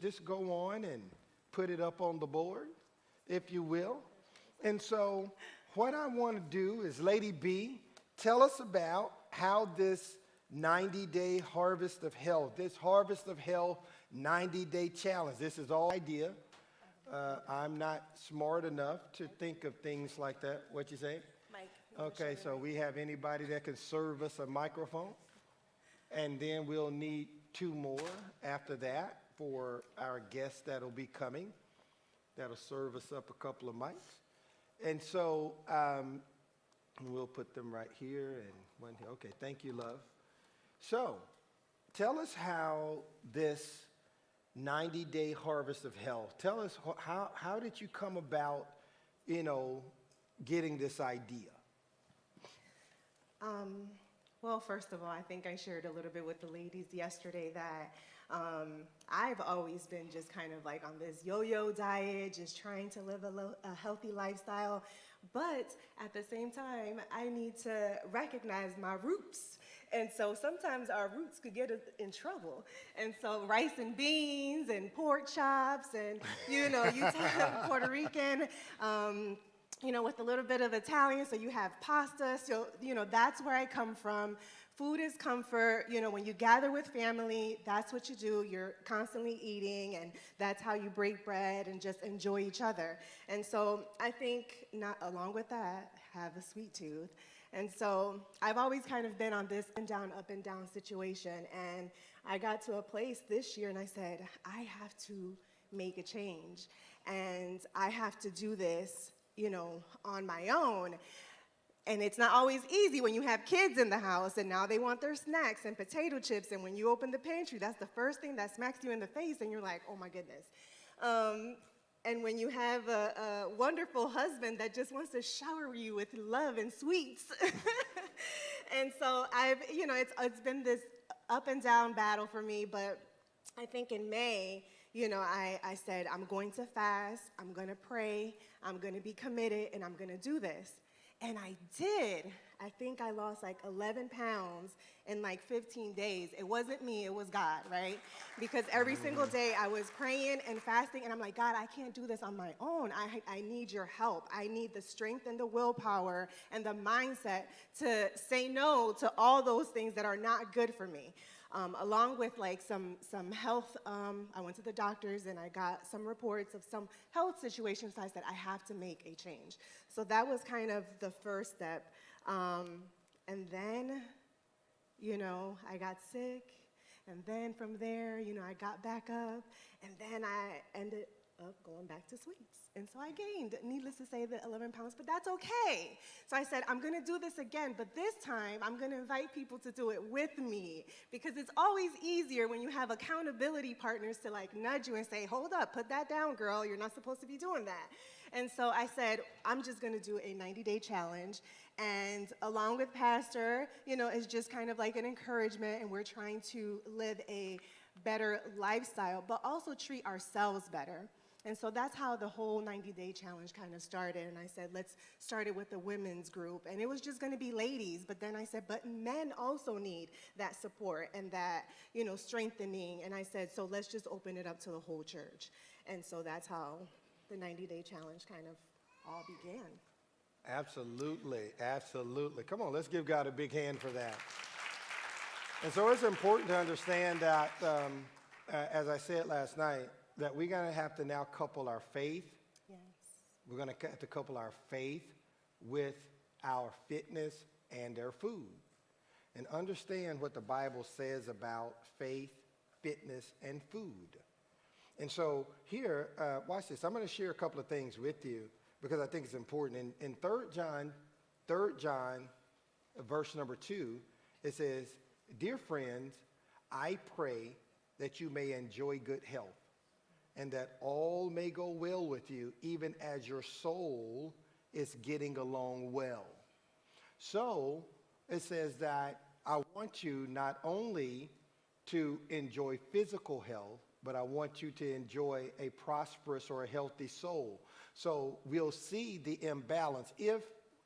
just go on and put it up on the board, if you will. And so what I want to do is, Lady B, tell us about how this 90-day harvest of health, this harvest of health 90-day challenge, this is all idea. I'm not smart enough to think of things like that. What you say? Mike. Okay, so we have anybody that can serve us a microphone? And then we'll need 2 more after that for our guests that'll be coming. That'll serve us up a couple of mics. And so we'll put them right here and one here. Okay, thank you, love. So tell us how this 90-day harvest of health, tell us how did you come about, getting this idea? Well, first of all, I think I shared a little bit with the ladies yesterday that I've always been just kind of like on this yo-yo diet, just trying to live a healthy lifestyle. But at the same time, I need to recognize my roots. And so sometimes our roots could get us in trouble. And so rice and beans and pork chops and, you talk Puerto Rican, with a little bit of Italian, so you have pasta. So, that's where I come from. Food is comfort. When you gather with family, that's what you do. You're constantly eating, and that's how you break bread and just enjoy each other. And so I think, along with that, have a sweet tooth. And so I've always kind of been on this up and down situation. And I got to a place this year, and I said, I have to make a change. And I have to do this on my own. And it's not always easy when you have kids in the house and now they want their snacks and potato chips, and when you open the pantry, that's the first thing that smacks you in the face and you're like, oh my goodness. And when you have a wonderful husband that just wants to shower you with love and sweets. And so it's been this up and down battle for me, but I think in May, I said, I'm going to fast, I'm going to pray, I'm going to be committed, and I'm going to do this. And I did. I think I lost like 11 pounds in like 15 days. It wasn't me, it was God, right? Because every single day I was praying and fasting, and I'm like, God, I can't do this on my own. I need your help. I need the strength and the willpower and the mindset to say no to all those things that are not good for me. Along with like some health, I went to the doctors and I got some reports of some health situations. So I said, I have to make a change. So that was kind of the first step. And then, I got sick. And then from there, I got back up. And then I ended up going back to sweets. And so I gained, needless to say, the 11 pounds, but that's okay. So I said, I'm going to do this again, but this time I'm going to invite people to do it with me, because it's always easier when you have accountability partners to like nudge you and say, hold up, put that down, girl, you're not supposed to be doing that. And so I said, I'm just going to do a 90-day challenge. And along with Pastor, it's just kind of like an encouragement, and we're trying to live a better lifestyle, but also treat ourselves better. And so that's how the whole 90-day challenge kind of started. And I said, let's start it with the women's group. And it was just going to be ladies. But then I said, but men also need that support and that, strengthening. And I said, so let's just open it up to the whole church. And so that's how the 90-day challenge kind of all began. Absolutely, absolutely. Come on, let's give God a big hand for that. And so it's important to understand that, as I said last night, that we're going to have to now couple our faith. Yes. We're going to have to couple our faith with our fitness and our food. And understand what the Bible says about faith, fitness, and food. And so here, watch this. I'm going to share a couple of things with you because I think it's important. In 3 John, verse number 2, it says, dear friends, I pray that you may enjoy good health, and that all may go well with you, even as your soul is getting along well. So it says that I want you not only to enjoy physical health, but I want you to enjoy a prosperous or a healthy soul. So we'll see the imbalance. If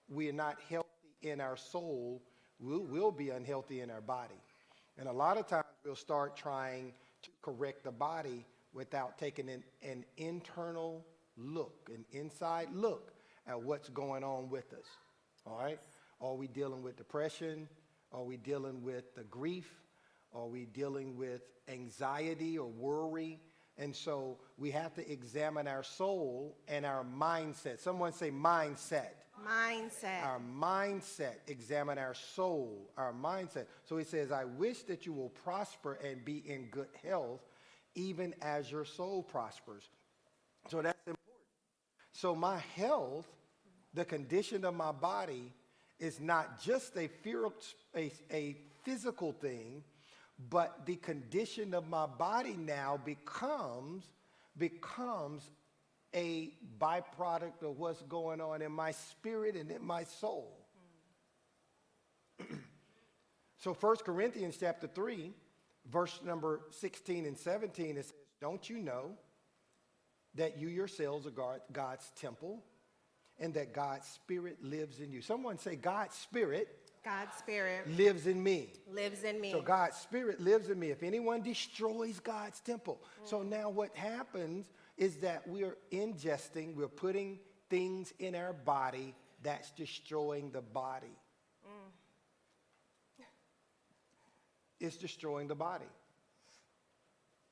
we're not healthy in our soul, we'll be unhealthy in our body. And a lot of times we'll start trying to correct the body without taking an internal look, an inside look at what's going on with us. All right? Are we dealing with depression? Are we dealing with the grief? Are we dealing with anxiety or worry? And so we have to examine our soul and our mindset. Someone say mindset. Mindset. Our mindset. Examine our soul, our mindset. So he says, I wish that you will prosper and be in good health, even as your soul prospers. So that's important. So my health, the condition of my body, is not just a physical thing, but the condition of my body now becomes a byproduct of what's going on in my spirit and in my soul. So 1 Corinthians chapter 3, verse number 16 and 17, it says, don't you know that you yourselves are God's temple and that God's Spirit lives in you? Someone say, God's Spirit lives in me. Lives in me. So God's Spirit lives in me. If anyone destroys God's temple. So now what happens is that we're putting things in our body that's destroying the body. It's destroying the body.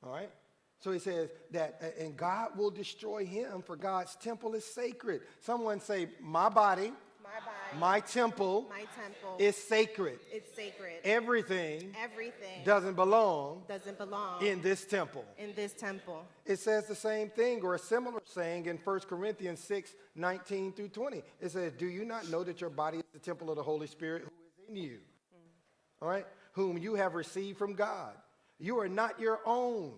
All right? So he says that, and God will destroy him, for God's temple is sacred. Someone say, my body. My temple is sacred. It's sacred. Everything doesn't belong in this temple. It says the same thing or a similar saying in 1 Corinthians 6, 19 through 20. It says, do you not know that your body is the temple of the Holy Spirit who is in you? All right? Whom you have received from God. You are not your own.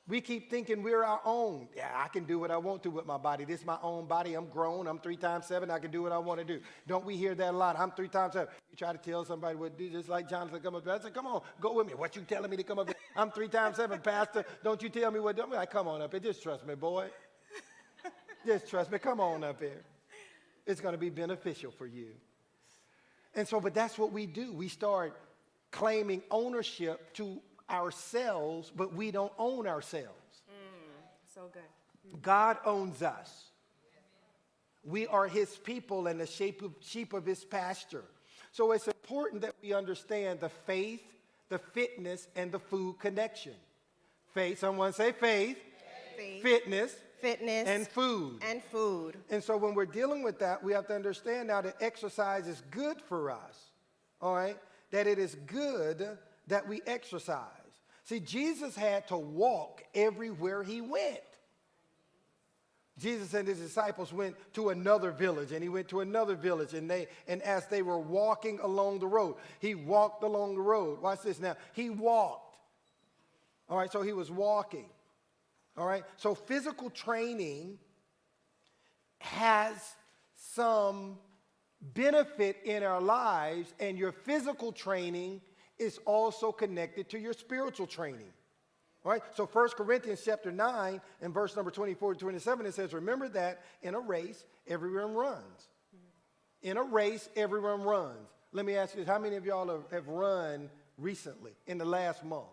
We keep thinking we're our own. Yeah, I can do what I want to with my body. This is my own body. I'm grown. I'm 3 times 7. I can do what I want to do. Don't we hear that a lot? I'm 3 times 7. You try to tell somebody what to do, just like Jonathan come up there. I said, come on, go with me. What you telling me to come up here? I'm 3 times 7, Pastor. Don't you tell me what to do. I'm like, come on up here. Just trust me, boy. Just trust me. Come on up here. It's going to be beneficial for you. And so, but that's what we do. We start claiming ownership to ourselves, but we don't own ourselves. So good. God owns us. We are his people and the sheep of his pasture. So it's important that we understand the faith, the fitness, and the food connection. Faith, someone say faith, fitness, and food. And so when we're dealing with that, we have to understand now that exercise is good for us. All right? That it is good that we exercise. See, Jesus had to walk everywhere he went. Jesus and his disciples went to another village, and he went to another village, and as they were walking along the road, he walked along the road. Watch this now. He walked. All right, so he was walking. All right, so physical training has some benefit in our lives, and your physical training is also connected to your spiritual training. All right? So 1 Corinthians chapter 9 and verse number 24 to 27, it says, remember that in a race, everyone runs. In a race, everyone runs. Let me ask you this. How many of y'all have run recently in the last month?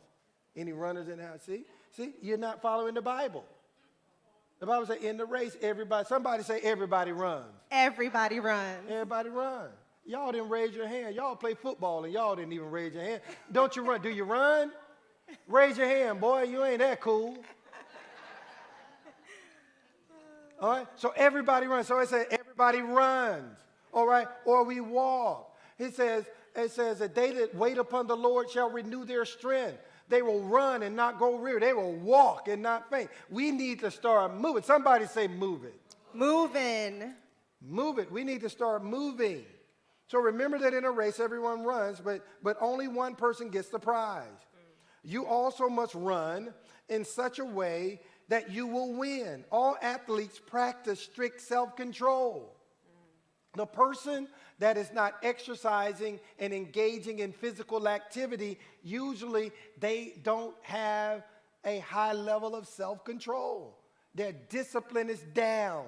Any runners in the house? See, you're not following the Bible. The Bible says in the race, somebody say everybody runs. Everybody runs. Everybody runs. Y'all didn't raise your hand. Y'all play football and y'all didn't even raise your hand. Don't you run? Do you run? Raise your hand, boy. You ain't that cool. All right? So everybody runs. So it says everybody runs. All right? Or we walk. It says that they that wait upon the Lord shall renew their strength. They will run and not go weary. They will walk and not faint. We need to start moving. Somebody say move it. Moving. Move it. We need to start moving. So remember that in a race, everyone runs, but only one person gets the prize. You also must run in such a way that you will win. All athletes practice strict self-control. The person that is not exercising and engaging in physical activity, usually they don't have a high level of self-control. Their discipline is down.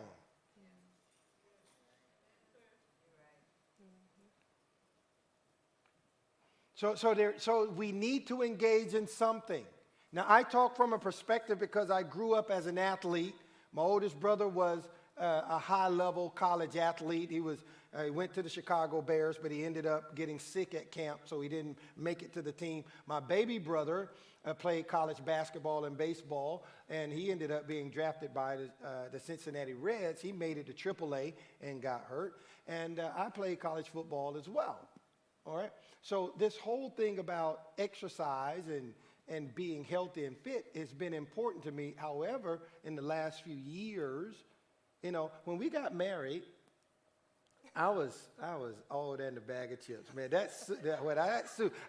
So we need to engage in something. Now, I talk from a perspective because I grew up as an athlete. My oldest brother was a high-level college athlete. He went to the Chicago Bears, but he ended up getting sick at camp, so he didn't make it to the team. My baby brother played college basketball and baseball, and he ended up being drafted by the Cincinnati Reds. He made it to AAA and got hurt. And I played college football as well. All right? So this whole thing about exercise and being healthy and fit has been important to me. However, in the last few years, you know, when we got married, I was all that in a bag of chips, man. That suit,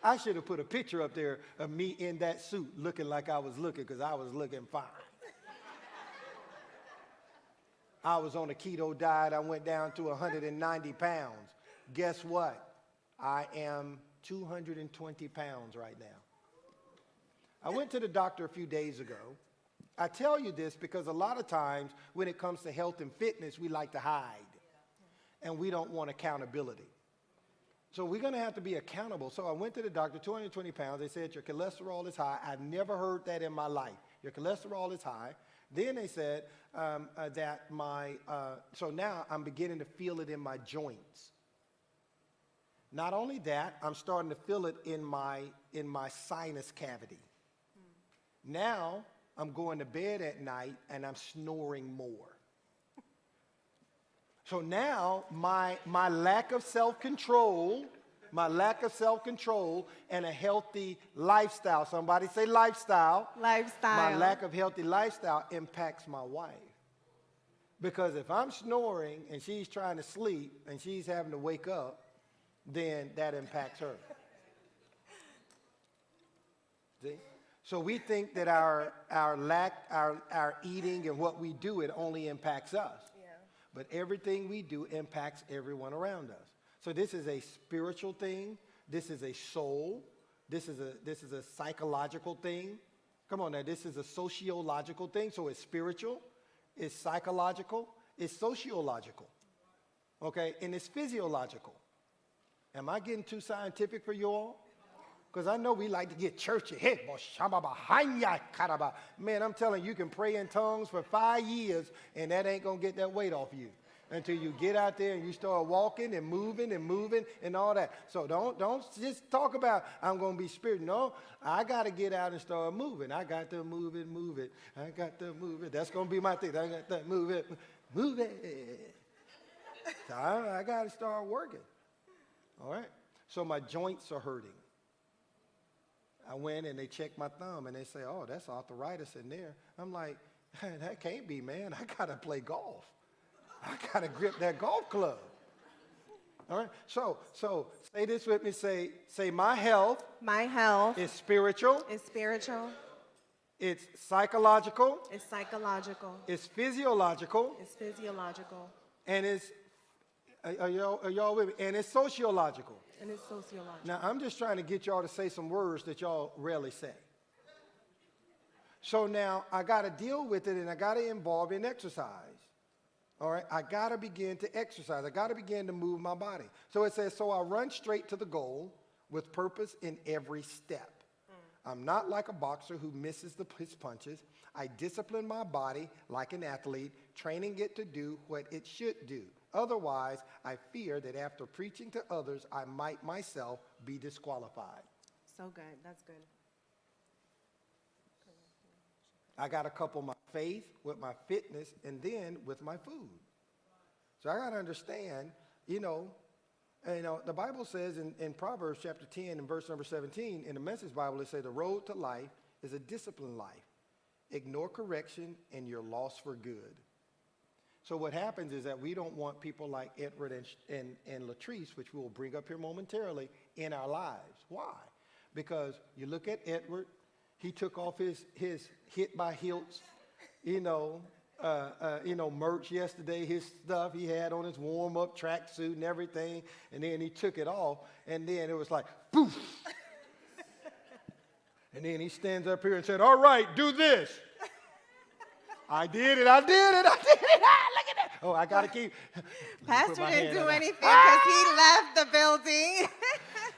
I should have put a picture up there of me in that suit looking like I was looking, because I was looking fine. I was on a keto diet. I went down to 190 pounds. Guess what? I am 220 pounds right now. I went to the doctor a few days ago. I tell you this because a lot of times when it comes to health and fitness, we like to hide. And we don't want accountability. So we're going to have to be accountable. So I went to the doctor, 220 pounds. They said, your cholesterol is high. I've never heard that in my life. Your cholesterol is high. Then they said so now I'm beginning to feel it in my joints. Not only that, I'm starting to feel it in my sinus cavity. Now I'm going to bed at night and I'm snoring more. So now my lack of self-control and a healthy lifestyle, somebody say lifestyle. Lifestyle. My lack of healthy lifestyle impacts my wife. Because if I'm snoring and she's trying to sleep and she's having to wake up, then that impacts her. See? So we think that our eating and what we do, it only impacts us. But everything we do impacts everyone around us. So this is a spiritual thing. This is a soul. This is a psychological thing. Come on now, this is a sociological thing. So it's spiritual, it's psychological, it's sociological. Okay, and it's physiological. Am I getting too scientific for you all? Because I know we like to get churchy. Man, I'm telling you, you can pray in tongues for 5 years, and that ain't going to get that weight off you until you get out there and you start walking and moving and all that. So don't just talk about, I'm going to be spiritual. No, I got to get out and start moving. I got to move it. I got to move it. That's going to be my thing. I got to move it. So I got to start working. All right? So my joints are hurting. I went and they checked my thumb and they say, oh, that's arthritis in there. I'm like, that can't be, man. I got to play golf. I got to grip that golf club. All right. So say this with me. Say my health. My health is spiritual. Is spiritual. It's psychological. It's psychological. It's physiological. It's physiological. And it's, are y'all with me? And it's sociological. And it's sociological. Now, I'm just trying to get y'all to say some words that y'all rarely say. So now, I got to deal with it, and I got to involve in exercise. All right? I got to begin to exercise. I got to begin to move my body. So it says, so I run straight to the goal with purpose in every step. I'm not like a boxer who misses his punches. I discipline my body like an athlete, training it to do what it should do. Otherwise, I fear that after preaching to others, I might myself be disqualified. So good. That's good. I got to couple my faith with my fitness and then with my food. So I got to understand, the Bible says in Proverbs chapter 10 and verse number 17, in the Message Bible, it says the road to life is a disciplined life. Ignore correction and you're lost for good. So what happens is that we don't want people like Edward and Latrice, which we will bring up here momentarily, in our lives. Why? Because you look at Edward, he took off his hit by hilts, merch yesterday, his stuff he had on his warm-up tracksuit and everything, and then he took it off, and then it was like, poof. And then he stands up here and said, all right, do this. I did it. Look at that. Oh, I got to keep. Pastor didn't do anything because he left the building.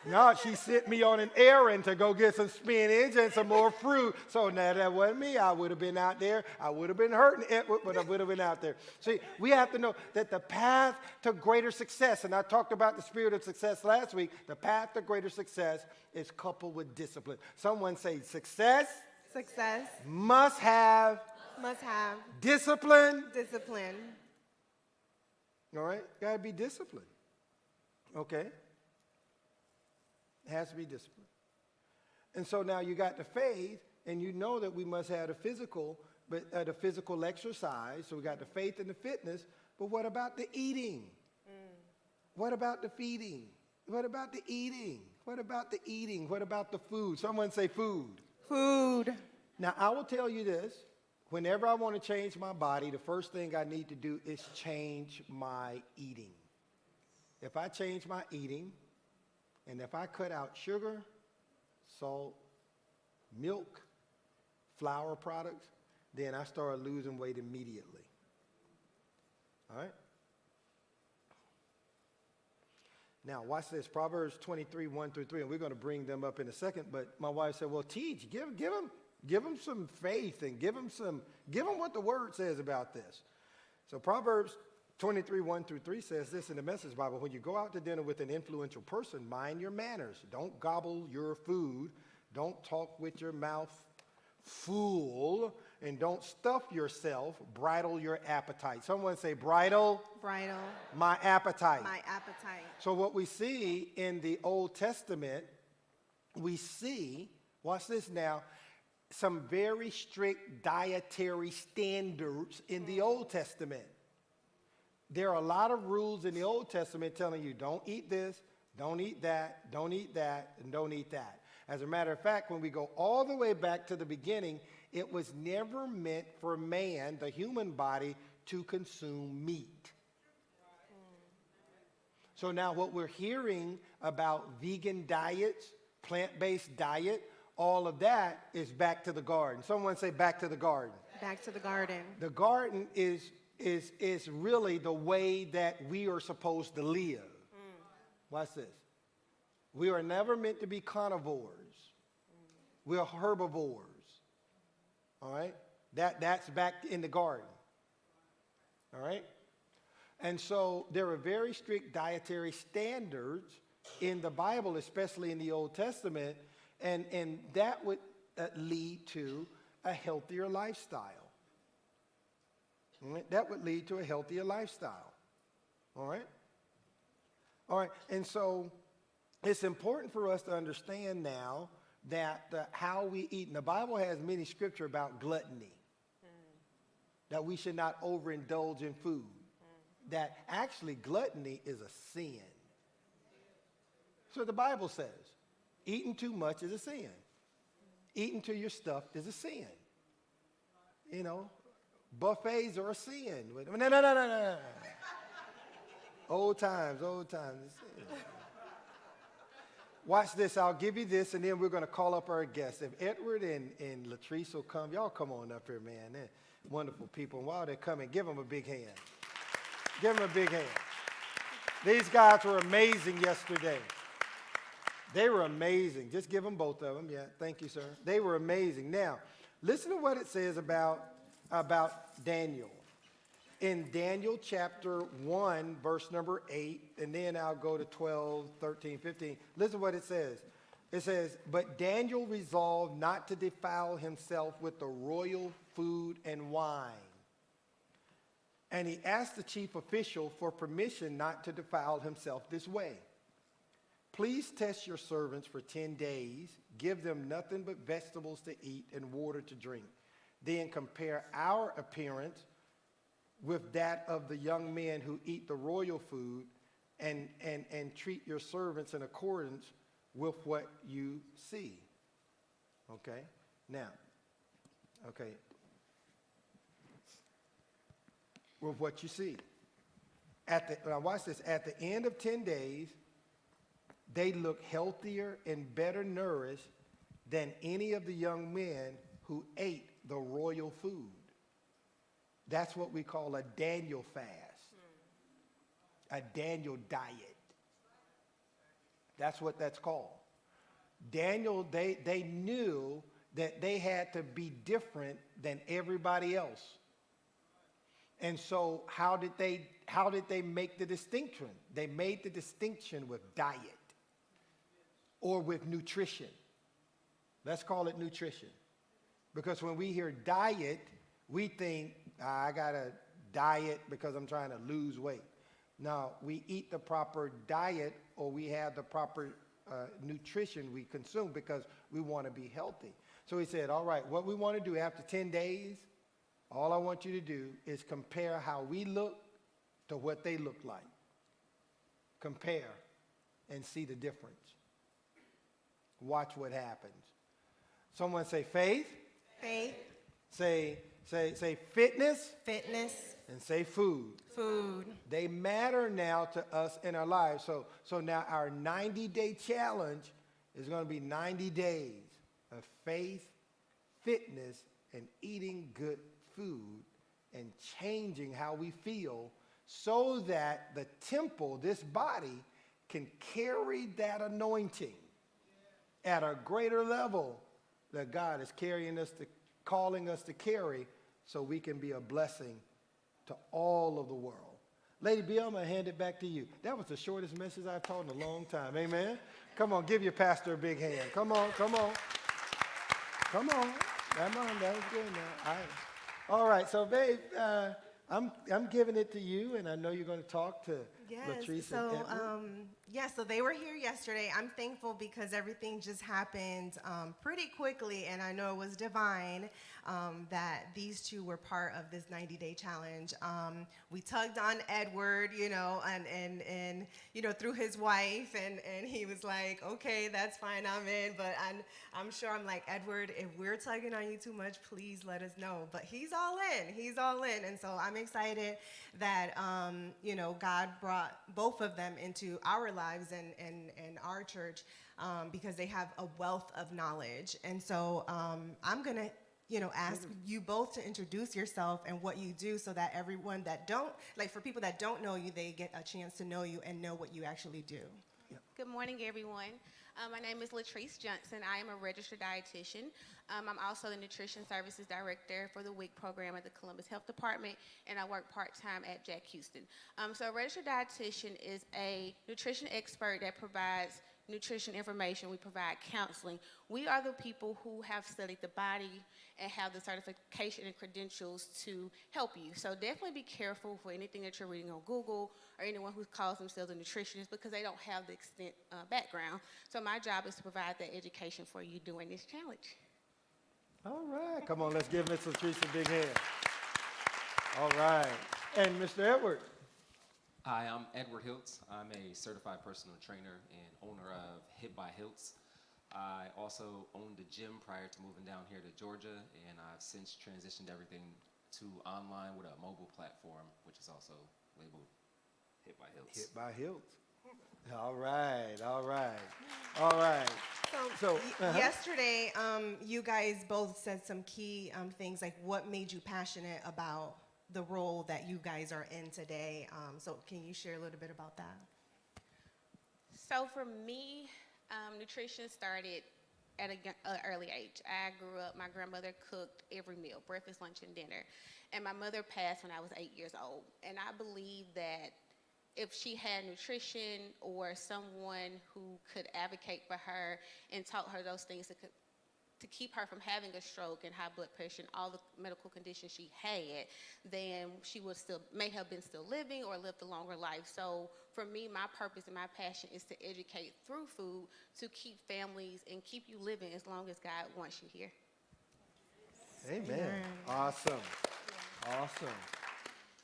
No, she sent me on an errand to go get some spinach and some more fruit. So now that wasn't me. I would have been out there. I would have been hurting Edward, but I would have been out there. See, we have to know that the path to greater success, and I talked about the spirit of success last week, the path to greater success is coupled with discipline. Someone say success must have discipline. Discipline. All right? Got to be disciplined. Okay? It has to be disciplined. And so now you got the faith, and you know that we must have the physical exercise. So we got the faith and the fitness, but what about the eating? What about the feeding? What about the eating? What about the eating? What about the food? Someone say food. Food. Now, I will tell you this. Whenever I want to change my body, the first thing I need to do is change my eating. If I change my eating, and if I cut out sugar, salt, milk, flour products, then I start losing weight immediately. All right? Now, watch this. Proverbs 23, 1 through 3, and we're going to bring them up in a second, but my wife said, well, teach, give them some faith and give them what the word says about this. So Proverbs 23, 1 through 3 says this in the Message Bible: when you go out to dinner with an influential person, mind your manners. Don't gobble your food. Don't talk with your mouth full. And don't stuff yourself. Bridle your appetite. Someone say bridle. Bridle. My appetite. My appetite. So what we see in the Old Testament, we see, watch this now, some very strict dietary standards in the Old Testament. There are a lot of rules in the Old Testament telling you don't eat this, don't eat that, don't eat that, and don't eat that. As a matter of fact, when we go all the way back to the beginning, it was never meant for man, the human body, to consume meat. So now what we're hearing about vegan diets, plant-based diet, all of that is back to the garden. Someone say back to the garden. Back to the garden. The garden is really the way that we are supposed to live. Watch this. We are never meant to be carnivores. We are herbivores. All right? That's back in the garden. All right? And so there are very strict dietary standards in the Bible, especially in the Old Testament, and that would lead to a healthier lifestyle. All right? That would lead to a healthier lifestyle. All right? All right, and so it's important for us to understand now that how we eat. And the Bible has many scripture about gluttony, that we should not overindulge in food, that actually gluttony is a sin. So the Bible says, eating too much is a sin. Eating till you're stuffed is a sin. You know, buffets are a sin. No. Old times. Watch this. I'll give you this, and then we're going to call up our guests. If Edward and Latrice will come, y'all come on up here, man. They're wonderful people. And while they're coming, give them a big hand. Give them a big hand. These guys were amazing yesterday. They were amazing. Just give them both of them. Yeah, thank you, sir. They were amazing. Now, listen to what it says about Daniel. In Daniel chapter 1, verse number 8, and then I'll go to 12, 13, 15. Listen to what it says. It says, but Daniel resolved not to defile himself with the royal food and wine. And he asked the chief official for permission not to defile himself this way. Please test your servants for 10 days. Give them nothing but vegetables to eat and water to drink. Then compare our appearance with that of the young men who eat the royal food, and treat your servants in accordance with what you see. Okay? Now, okay. With what you see. Now watch this. At the end of 10 days, they look healthier and better nourished than any of the young men who ate the royal food. That's what we call a Daniel fast, a Daniel diet. That's what that's called. Daniel, they knew that they had to be different than everybody else. And so how did they make the distinction? They made the distinction with diet or with nutrition. Let's call it nutrition. Because when we hear diet, we think, I got to diet because I'm trying to lose weight. No, we eat the proper diet, or we have the proper nutrition we consume because we want to be healthy. So he said, all right, what we want to do after 10 days, all I want you to do is compare how we look to what they look like. Compare and see the difference. Watch what happens. Someone say faith. Faith. Say fitness. Fitness. And say food. Food. They matter now to us in our lives. So now our 90-day challenge is going to be 90 days of faith, fitness, and eating good food and changing how we feel so that the temple, this body, can carry that anointing at a greater level that God is calling us to carry so we can be a blessing to all of the world. Lady B, I'm going to hand it back to you. That was the shortest message I've taught in a long time. Amen? Come on, give your pastor a big hand. Come on. Come on. That was good now. All right, so babe, I'm giving it to you, and I know you're going to talk to Latrice and Edward. So they were here yesterday. I'm thankful because everything just happened pretty quickly, and I know it was divine that these two were part of this 90-day challenge. We tugged on Edward, and through his wife, and he was like, okay, that's fine, I'm in. But I'm sure I'm like, Edward, if we're tugging on you too much, please let us know. But he's all in. And so I'm excited that, God brought both of them into our lives and our church because they have a wealth of knowledge. And so I'm going to ask you both to introduce yourself and what you do so that everyone for people that don't know you, they get a chance to know you and know what you actually do. Yep. Good morning, everyone. My name is Latrice Johnson. I am a registered dietitian. I'm also the Nutrition Services Director for the WIC program at the Columbus Health Department, and I work part-time at Jack Houston. So a registered dietitian is a nutrition expert that provides nutrition information. We provide counseling. We are the people who have studied the body and have the certification and credentials to help you. So definitely be careful for anything that you're reading on Google or anyone who calls themselves a nutritionist because they don't have the extent background. So my job is to provide that education for you during this challenge. All right. Come on, let's give Miss Latrice a big hand. All right. And Mr. Edward. Hi, I'm Edward Hiltz. I'm a certified personal trainer and owner of Hit by Hiltz. I also owned a gym prior to moving down here to Georgia, and I've since transitioned everything to online with a mobile platform, which is also labeled Hit by Hiltz. Hit by Hiltz. All right. So yesterday, you guys both said some key things, like what made you passionate about the role that you guys are in today. So can you share a little bit about that? So for me, nutrition started at an early age. I grew up, my grandmother cooked every meal, breakfast, lunch, and dinner. And my mother passed when I was 8 years old. And I believe that if she had nutrition or someone who could advocate for her and taught her those things to keep her from having a stroke and high blood pressure and all the medical conditions she had, then she may have been still living or lived a longer life. So for me, my purpose and my passion is to educate through food to keep families and keep you living as long as God wants you here. Amen. Awesome.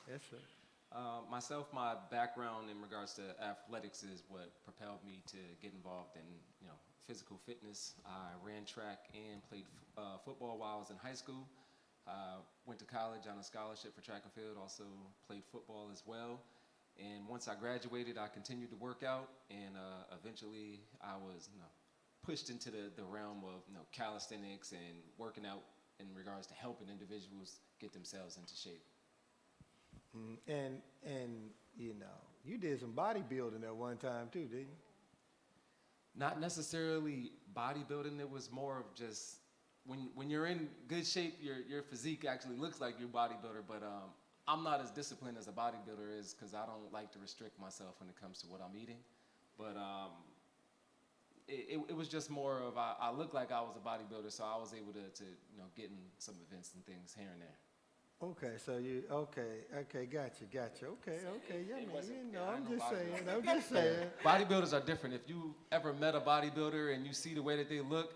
Yes, sir. Myself, my background in regards to athletics is what propelled me to get involved in, physical fitness. I ran track and played football while I was in high school. Went to college on a scholarship for track and field, also played football as well. And once I graduated, I continued to work out, and eventually I was pushed into the realm of calisthenics and working out in regards to helping individuals get themselves into shape. And you did some bodybuilding at one time too, didn't you? Not necessarily bodybuilding. It was more of just when you're in good shape, your physique actually looks like your bodybuilder. But I'm not as disciplined as a bodybuilder is because I don't like to restrict myself when it comes to what I'm eating. But it was just more of I looked like I was a bodybuilder, so I was able to get in some events and things here and there. Okay, so okay, gotcha. Okay, yeah, It man, wasn't- you know, yeah, I I'm know just saying. Bodybuilders are different. If you ever met a bodybuilder and you see the way that they look,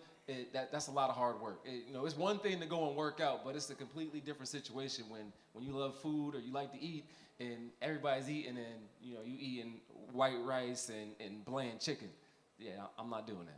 that's a lot of hard work. It's one thing to go and work out, but it's a completely different situation when you love food or you like to eat and everybody's eating and you eating white rice and bland chicken. Yeah, I'm not doing that.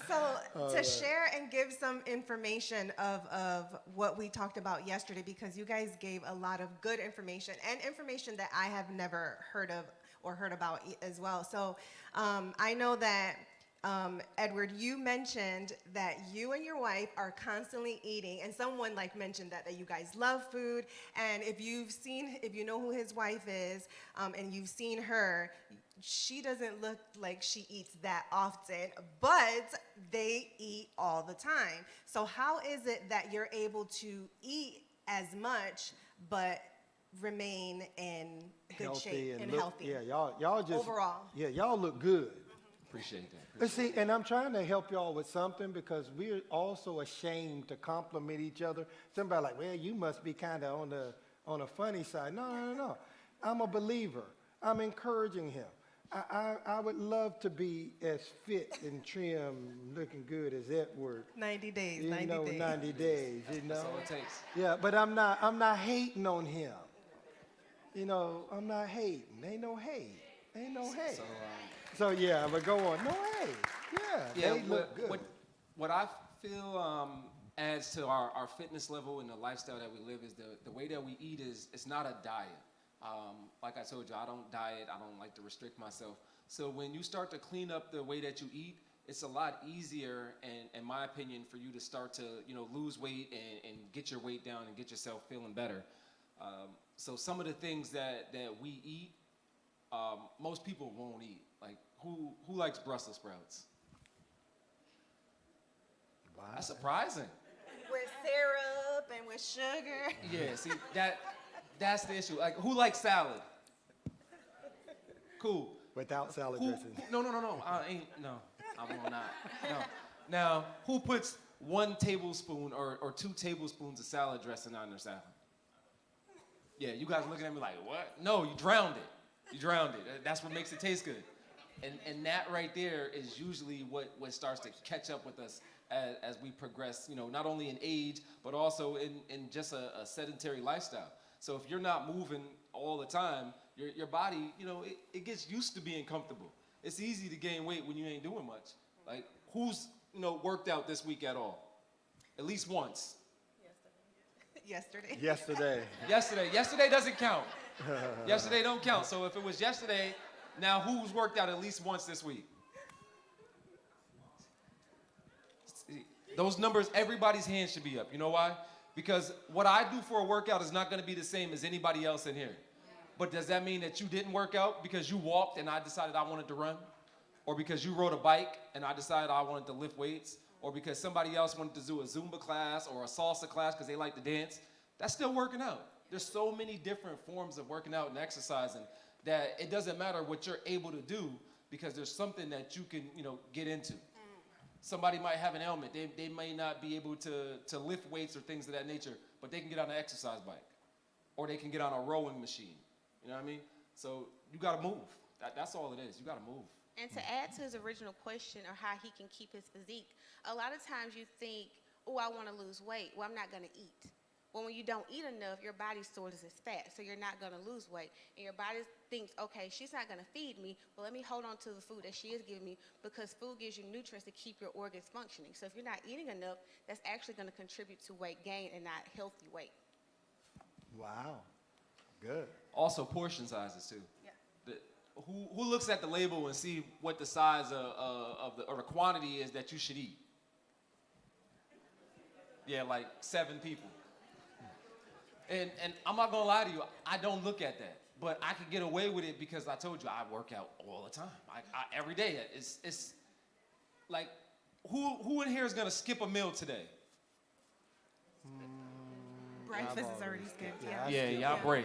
So to share and give some information of what we talked about yesterday, because you guys gave a lot of good information and information that I have never heard of or heard about as well. So I know that Edward, you mentioned that you and your wife are constantly eating, and someone mentioned that you guys love food. And if you know who his wife is, and you've seen her, she doesn't look like she eats that often, but they eat all the time. So how is it that you're able to eat as much but remain in good shape and healthy? Yeah, y'all just overall. Yeah, y'all look good. Appreciate that. But see, and I'm trying to help y'all with something because we're also ashamed to compliment each other. Somebody like, well, you must be kind of on the funny side. No. I'm a believer. I'm encouraging him. I would love to be as fit and trim, looking good as Edward. 90 days, 90 days. 90 days, That's all it takes. Yeah, but I'm not hating on him. I'm not hating. Ain't no hate. So yeah, but go on. No hate. Yeah, they look good. What I feel adds to our fitness level and the lifestyle that we live is the way that we eat it's not a diet. Like I told you, I don't diet. I don't like to restrict myself. So when you start to clean up the way that you eat, it's a lot easier, in my opinion, for you to start to lose weight and get your weight down and get yourself feeling better. So some of the things that we eat, most people won't eat. Like who likes Brussels sprouts? Wow. That's surprising. With syrup and with sugar. Yeah, see that's the issue. Like who likes salad? Cool. Without salad Who, dressing. no. I will not. No. Now, who puts 1 tablespoon or 2 tablespoons of salad dressing on their salad? Yeah, you guys looking at me like, what? No, you drowned it. That's what makes it taste good. And that right there is usually what starts to catch up with us as we progress, not only in age, but also in just a sedentary lifestyle. So if you're not moving all the time, your body, it gets used to being comfortable. It's easy to gain weight when you ain't doing much. Like, who's, worked out this week at all? At least once. Yesterday. Yesterday doesn't count. Yesterday don't count. So if it was yesterday, now who's worked out at least once this week? Those numbers, everybody's hand should be up. You know why? Because what I do for a workout is not going to be the same as anybody else in here. But does that mean that you didn't work out because you walked and I decided I wanted to run? Or because you rode a bike and I decided I wanted to lift weights? Or because somebody else wanted to do a Zumba class or a salsa class because they like to dance? That's still working out. There's so many different forms of working out and exercising that it doesn't matter what you're able to do because there's something that you can, get into. Somebody might have an ailment. They may not be able to lift weights or things of that nature, but they can get on an exercise bike. Or they can get on a rowing machine. You know what I mean? So you got to move. That's all it is. You got to move. And to add to his original question or how he can keep his physique, a lot of times you think, oh, I want to lose weight. Well, I'm not going to eat. Well, when you don't eat enough, your body stores as fat, so you're not going to lose weight. And your body thinks, okay, she's not going to feed me, but let me hold on to the food that she is giving me because food gives you nutrients to keep your organs functioning. So if you're not eating enough, that's actually going to contribute to weight gain and not healthy weight. Wow. Good. Also, portion sizes, too. Yeah. Who looks at the label and see what the size of the quantity is that you should eat? Yeah, like 7 people. And I'm not gonna lie to you, I don't look at that but I could get away with it because I told you I work out all the time. Every day. It's like, who in here is gonna skip a meal today? Breakfast is already skipped. Yeah, Yeah. Yeah, y'all brave.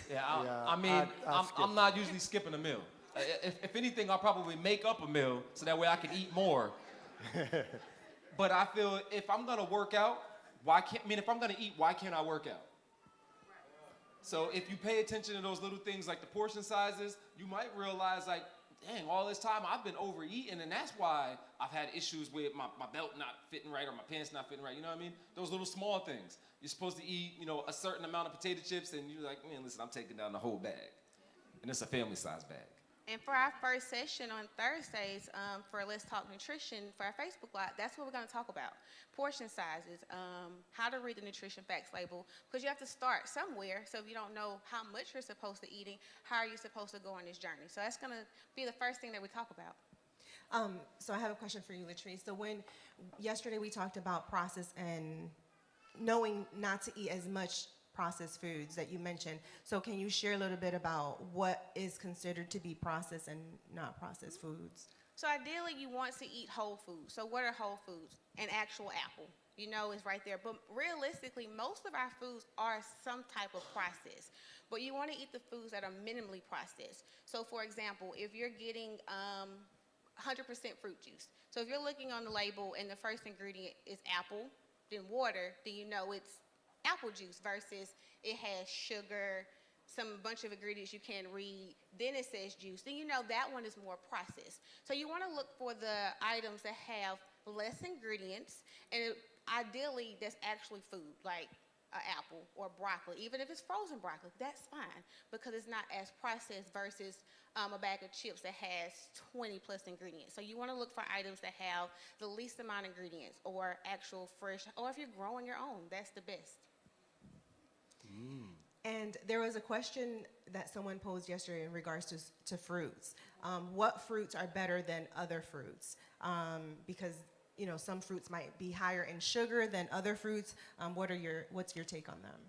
Yeah, I mean, I'd skip I'm not usually skipping a meal. If anything, I'll probably make up a meal so that way I can eat more. But I feel if I'm gonna work out, if I'm gonna eat, why can't I work out? So if you pay attention to those little things like the portion sizes, you might realize like, dang, all this time I've been overeating, and that's why I've had issues with my belt not fitting right or my pants not fitting right. You know what I mean? Those little small things. You're supposed to eat, a certain amount of potato chips, and you're like, man, listen, I'm taking down the whole bag. And it's a family size bag. And for our first session on Thursdays for Let's Talk Nutrition for our Facebook Live, that's what we're going to talk about. Portion sizes, how to read the nutrition facts label, because you have to start somewhere. So if you don't know how much you're supposed to eating, how are you supposed to go on this journey? So that's going to be the first thing that we talk about. So I have a question for you, Latrice. So yesterday we talked about process and knowing not to eat as much processed foods that you mentioned. So can you share a little bit about what is considered to be processed and not processed foods? So ideally, you want to eat whole foods. So what are whole foods? An actual apple, is right there. But realistically, most of our foods are some type of process. But you want to eat the foods that are minimally processed. So for example, if you're getting 100% fruit juice. So if you're looking on the label and the first ingredient is apple, then water, then it's apple juice versus it has sugar, some bunch of ingredients you can't read, then it says juice, then that one is more processed. So you want to look for the items that have less ingredients, and ideally that's actually food, like an apple or broccoli. Even if it's frozen broccoli, that's fine because it's not as processed versus a bag of chips that has 20 plus ingredients. So you want to look for items that have the least amount of ingredients or actual fresh, or if you're growing your own, that's the best. And there was a question that someone posed yesterday in regards to fruits. What fruits are better than other fruits? Because some fruits might be higher in sugar than other fruits. What's your take on them?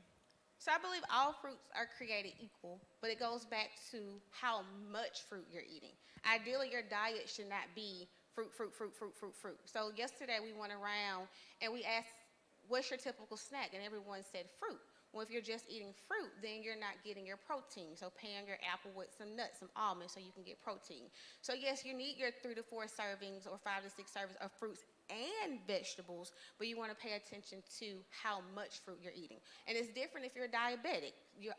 So I believe all fruits are created equal, but it goes back to how much fruit you're eating. Ideally, your diet should not be fruit. So yesterday we went around and we asked, what's your typical snack? And everyone said fruit. Well, if you're just eating fruit, then you're not getting your protein. So pan your apple with some nuts, some almonds, so you can get protein. So yes, you need your 3 to 4 servings or 5 to 6 servings of fruits and vegetables, but you want to pay attention to how much fruit you're eating. And it's different if you're diabetic. You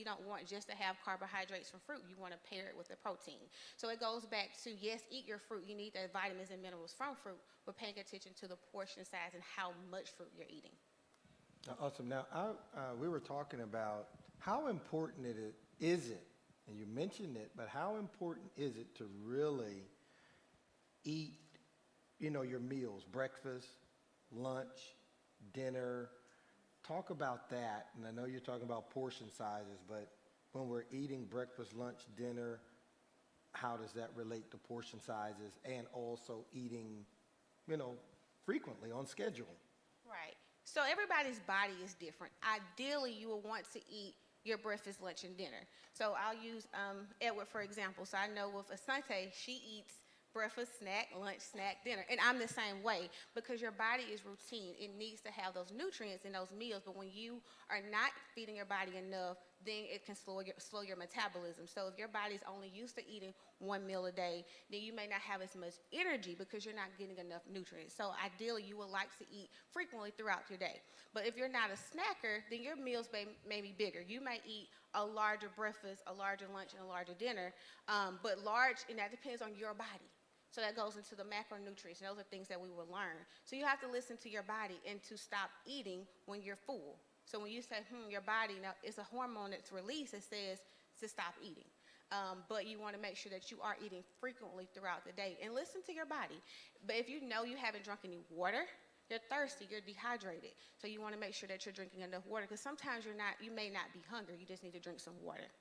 don't want just to have carbohydrates from fruit. You want to pair it with the protein. So it goes back to, yes, eat your fruit. You need the vitamins and minerals from fruit, but paying attention to the portion size and how much fruit you're eating. Awesome. Now, we were talking about how important is it, and you mentioned it, but how important is it to really eat, your meals, breakfast, lunch, dinner? Talk about that. And I know you're talking about portion sizes, but when we're eating breakfast, lunch, dinner, how does that relate to portion sizes and also eating, frequently on schedule? Right. So everybody's body is different. Ideally, you will want to eat your breakfast, lunch, and dinner. So I'll use Edward for example. So I know with Asante, she eats breakfast, snack, lunch, snack, dinner. And I'm the same way because your body is routine. It needs to have those nutrients in those meals. But when you are not feeding your body enough, then it can slow your metabolism. So if your body's only used to eating 1 meal a day, then you may not have as much energy because you're not getting enough nutrients. So ideally, you would like to eat frequently throughout your day. But if you're not a snacker, then your meals may be bigger. You may eat a larger breakfast, a larger lunch, and a larger dinner. But large, and that depends on your body. So that goes into the macronutrients, and those are things that we will learn. So you have to listen to your body and to stop eating when you're full. So when you say, your body, now it's a hormone that's released that says to stop eating. But you want to make sure that you are eating frequently throughout the day and listen to your body. But if you know you haven't drunk any water, you're thirsty, you're dehydrated. So you want to make sure that you're drinking enough water because sometimes you may not be hungry. You just need to drink some water.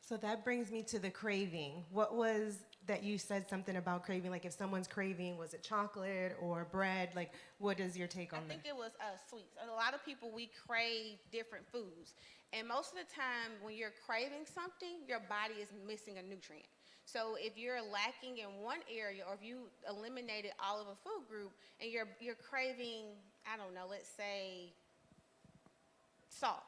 So that brings me to the craving. What was that you said something about craving? Like if someone's craving, was it chocolate or bread? Like what is your take I on that? think it was sweets. A lot of people, we crave different foods. And most of the time, when you're craving something, your body is missing a nutrient. So if you're lacking in one area, or if you eliminated all of a food group and you're craving, I don't know, let's say salt,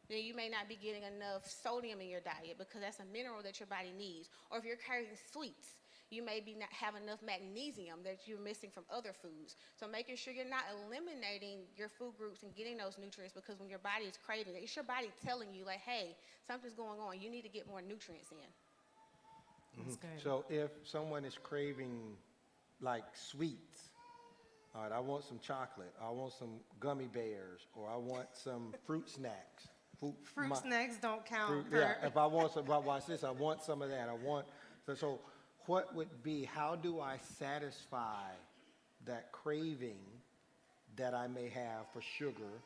then you may not be getting enough sodium in your diet because that's a mineral that your body needs. Or if you're craving sweets, you may be not have enough magnesium that you're missing from other foods. So making sure you're not eliminating your food groups and getting those nutrients, because when your body is craving it, it's your body telling you like, hey, something's going on. You need to get more nutrients in. That's good. So if someone is craving like sweets, all right, I want some chocolate, I want some gummy bears, or I want some fruit snacks. Fruit snacks don't count. Fruit, yeah, if I want some, watch this, I want some of that. So what would be, how do I satisfy that craving that I may have for sugar?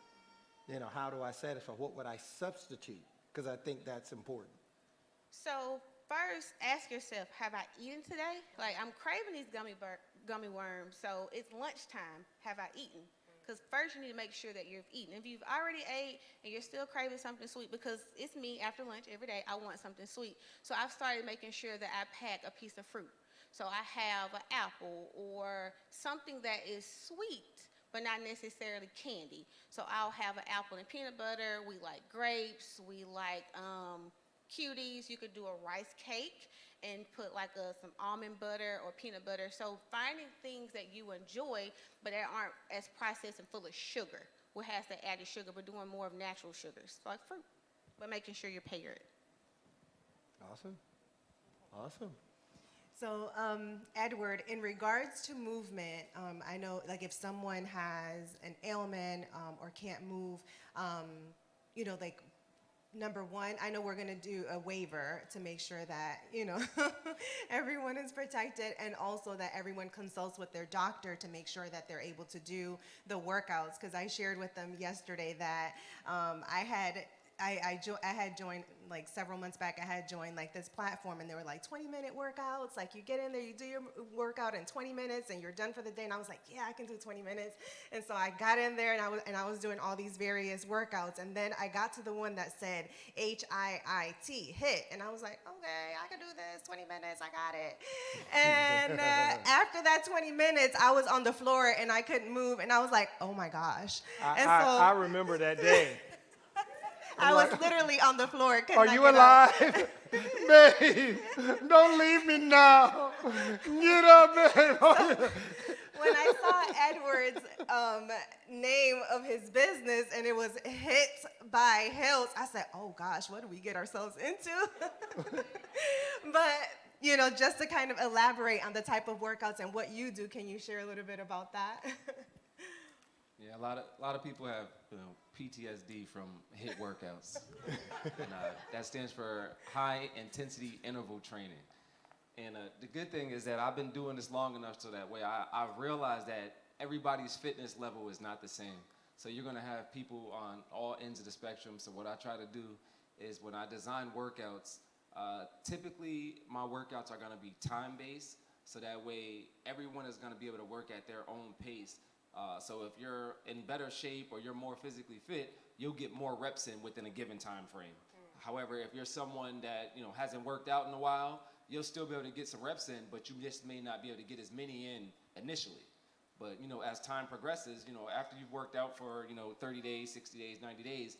You know, how do I satisfy? What would I substitute? Because I think that's important. So first, ask yourself, have I eaten today? Like, I'm craving these gummy worms, so it's lunchtime. Have I eaten? Because first you need to make sure that you've eaten. If you've already ate and you're still craving something sweet, because it's me after lunch every day, I want something sweet. So I've started making sure that I pack a piece of fruit. So I have an apple or something that is sweet, but not necessarily candy. So I'll have an apple and peanut butter. We like grapes. We like cuties. You could do a rice cake and put like some almond butter or peanut butter. So finding things that you enjoy, but that aren't as processed and full of sugar. What has the added sugar, but doing more of natural sugars, like fruit, but making sure you're paired. Awesome. Awesome. So, Edward, in regards to movement, I know, like, if someone has an ailment or can't move, you know, like, number one, I know we're going to do a waiver to make sure that, you know, everyone is protected, and also that everyone consults with their doctor to make sure that they're able to do the workouts. Because I shared with them yesterday that I had joined, like several months back, I had joined like this platform, and they were like 20-minute workouts. Like you get in there, you do your workout in 20 minutes and you're done for the day. And I was like, yeah, I can do 20 minutes. And so I got in there and I was doing all these various workouts. And then I got to the one that said HIIT, HIT. And I was like, okay, I can do this, 20 minutes, I got it. And after that 20 minutes, I was on the floor and I couldn't move. And I was like, oh my gosh. I remember that day. I was literally on the floor. Are you alive? Babe, don't leave me now. Get up, babe. When I saw Edward's name of his business and it was Hit by Hills, I said, oh gosh, what do we get ourselves into? But, you know, just to kind of elaborate on the type of workouts and what you do, can you share a little bit about that? Yeah, a lot of people have PTSD from HIIT workouts, and that stands for high intensity interval training. And the good thing is that I've been doing this long enough so that way I've realized that everybody's fitness level is not the same. So you're gonna have people on all ends of the spectrum. So what I try to do is when I design workouts, typically my workouts are gonna be time-based, so that way everyone is gonna be able to work at their own pace. So if you're in better shape or you're more physically fit, you'll get more reps in within a given time frame. However, if you're someone that hasn't worked out in a while, you'll still be able to get some reps in, but you just may not be able to get as many in initially. But as time progresses, after you've worked out for 30 days, 60 days, 90 days,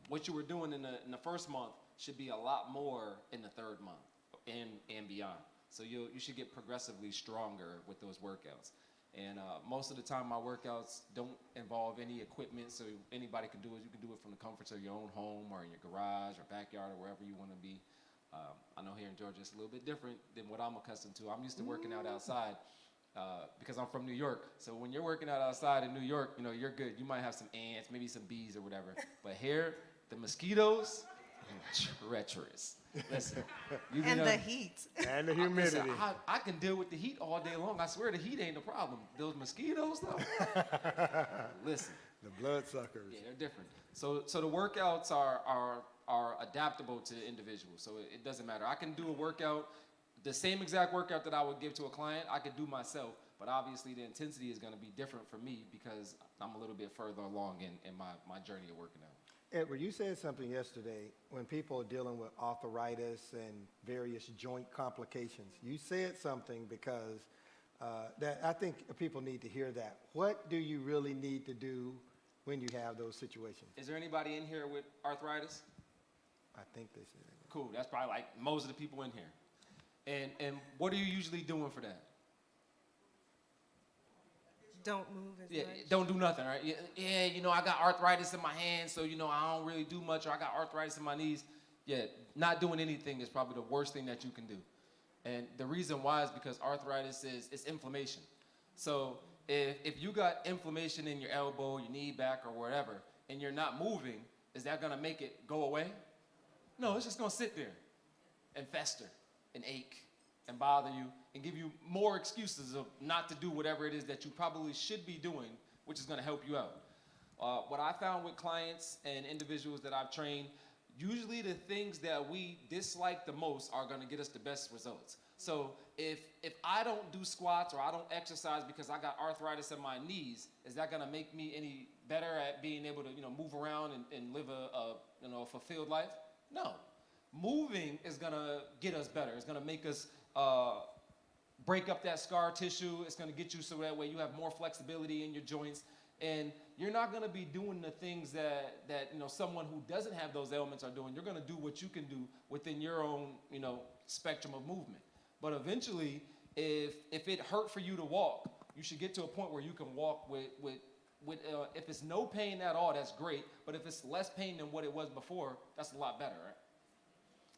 what you were doing in the first month should be a lot more in the third month and beyond. So you should get progressively stronger with those workouts. And most of the time, my workouts don't involve any equipment, so anybody can do it. You can do it from the comforts of your own home or in your garage or backyard or wherever you want to be. I know here in Georgia it's a little bit different than what I'm accustomed to. I'm used to working out outside because I'm from New York. So when you're working out outside in New York, you're good. You might have some ants, maybe some bees or whatever. But here, the mosquitoes, treacherous. Listen, and the heat. And the humidity. Listen, I can deal with the heat all day long. I swear the heat ain't the problem. Those mosquitoes, though. Listen. The bloodsuckers. Yeah, they're different. So the workouts are are adaptable to individuals. So it doesn't matter. I can do a workout, the same exact workout that I would give to a client, I could do myself. But obviously the intensity is going to be different for me because I'm a little bit further along in my journey of working out. Edward, you said something yesterday when people are dealing with arthritis and various joint complications. You said something because that I think people need to hear that. What do you really need to do when you have those situations? Is there anybody in here with arthritis? I think they said that. Cool. That's probably like most of the people in here. And what are you usually doing for that? Don't move as Yeah, much. don't do nothing, right? Yeah, you know, I got arthritis in my hands, so, you know, I don't really do much, or I got arthritis in my knees. Yeah, not doing anything is probably the worst thing that you can do. And the reason why is because arthritis is inflammation. So if you got inflammation in your elbow, your knee, back, or wherever, and you're not moving, is that going to make it go away? No, it's just going to sit there and fester and ache and bother you and give you more excuses of not to do whatever it is that you probably should be doing, which is going to help you out. What I found with clients and individuals that I've trained, usually the things that we dislike the most are going to get us the best results. So if I don't do squats or I don't exercise because I got arthritis in my knees, is that going to make me any better at being able to, you know, move around and live a fulfilled life? No. Moving is going to get us better. It's going to make us break up that scar tissue. It's going to get you so that way you have more flexibility in your joints. And you're not going to be doing the things that you know, someone who doesn't have those ailments are doing. You're going to do what you can do within your own, you know, spectrum of movement. But eventually, if it hurt for you to walk, you should get to a point where you can walk with if it's no pain at all, that's great. But if it's less pain than what it was before, that's a lot better, right?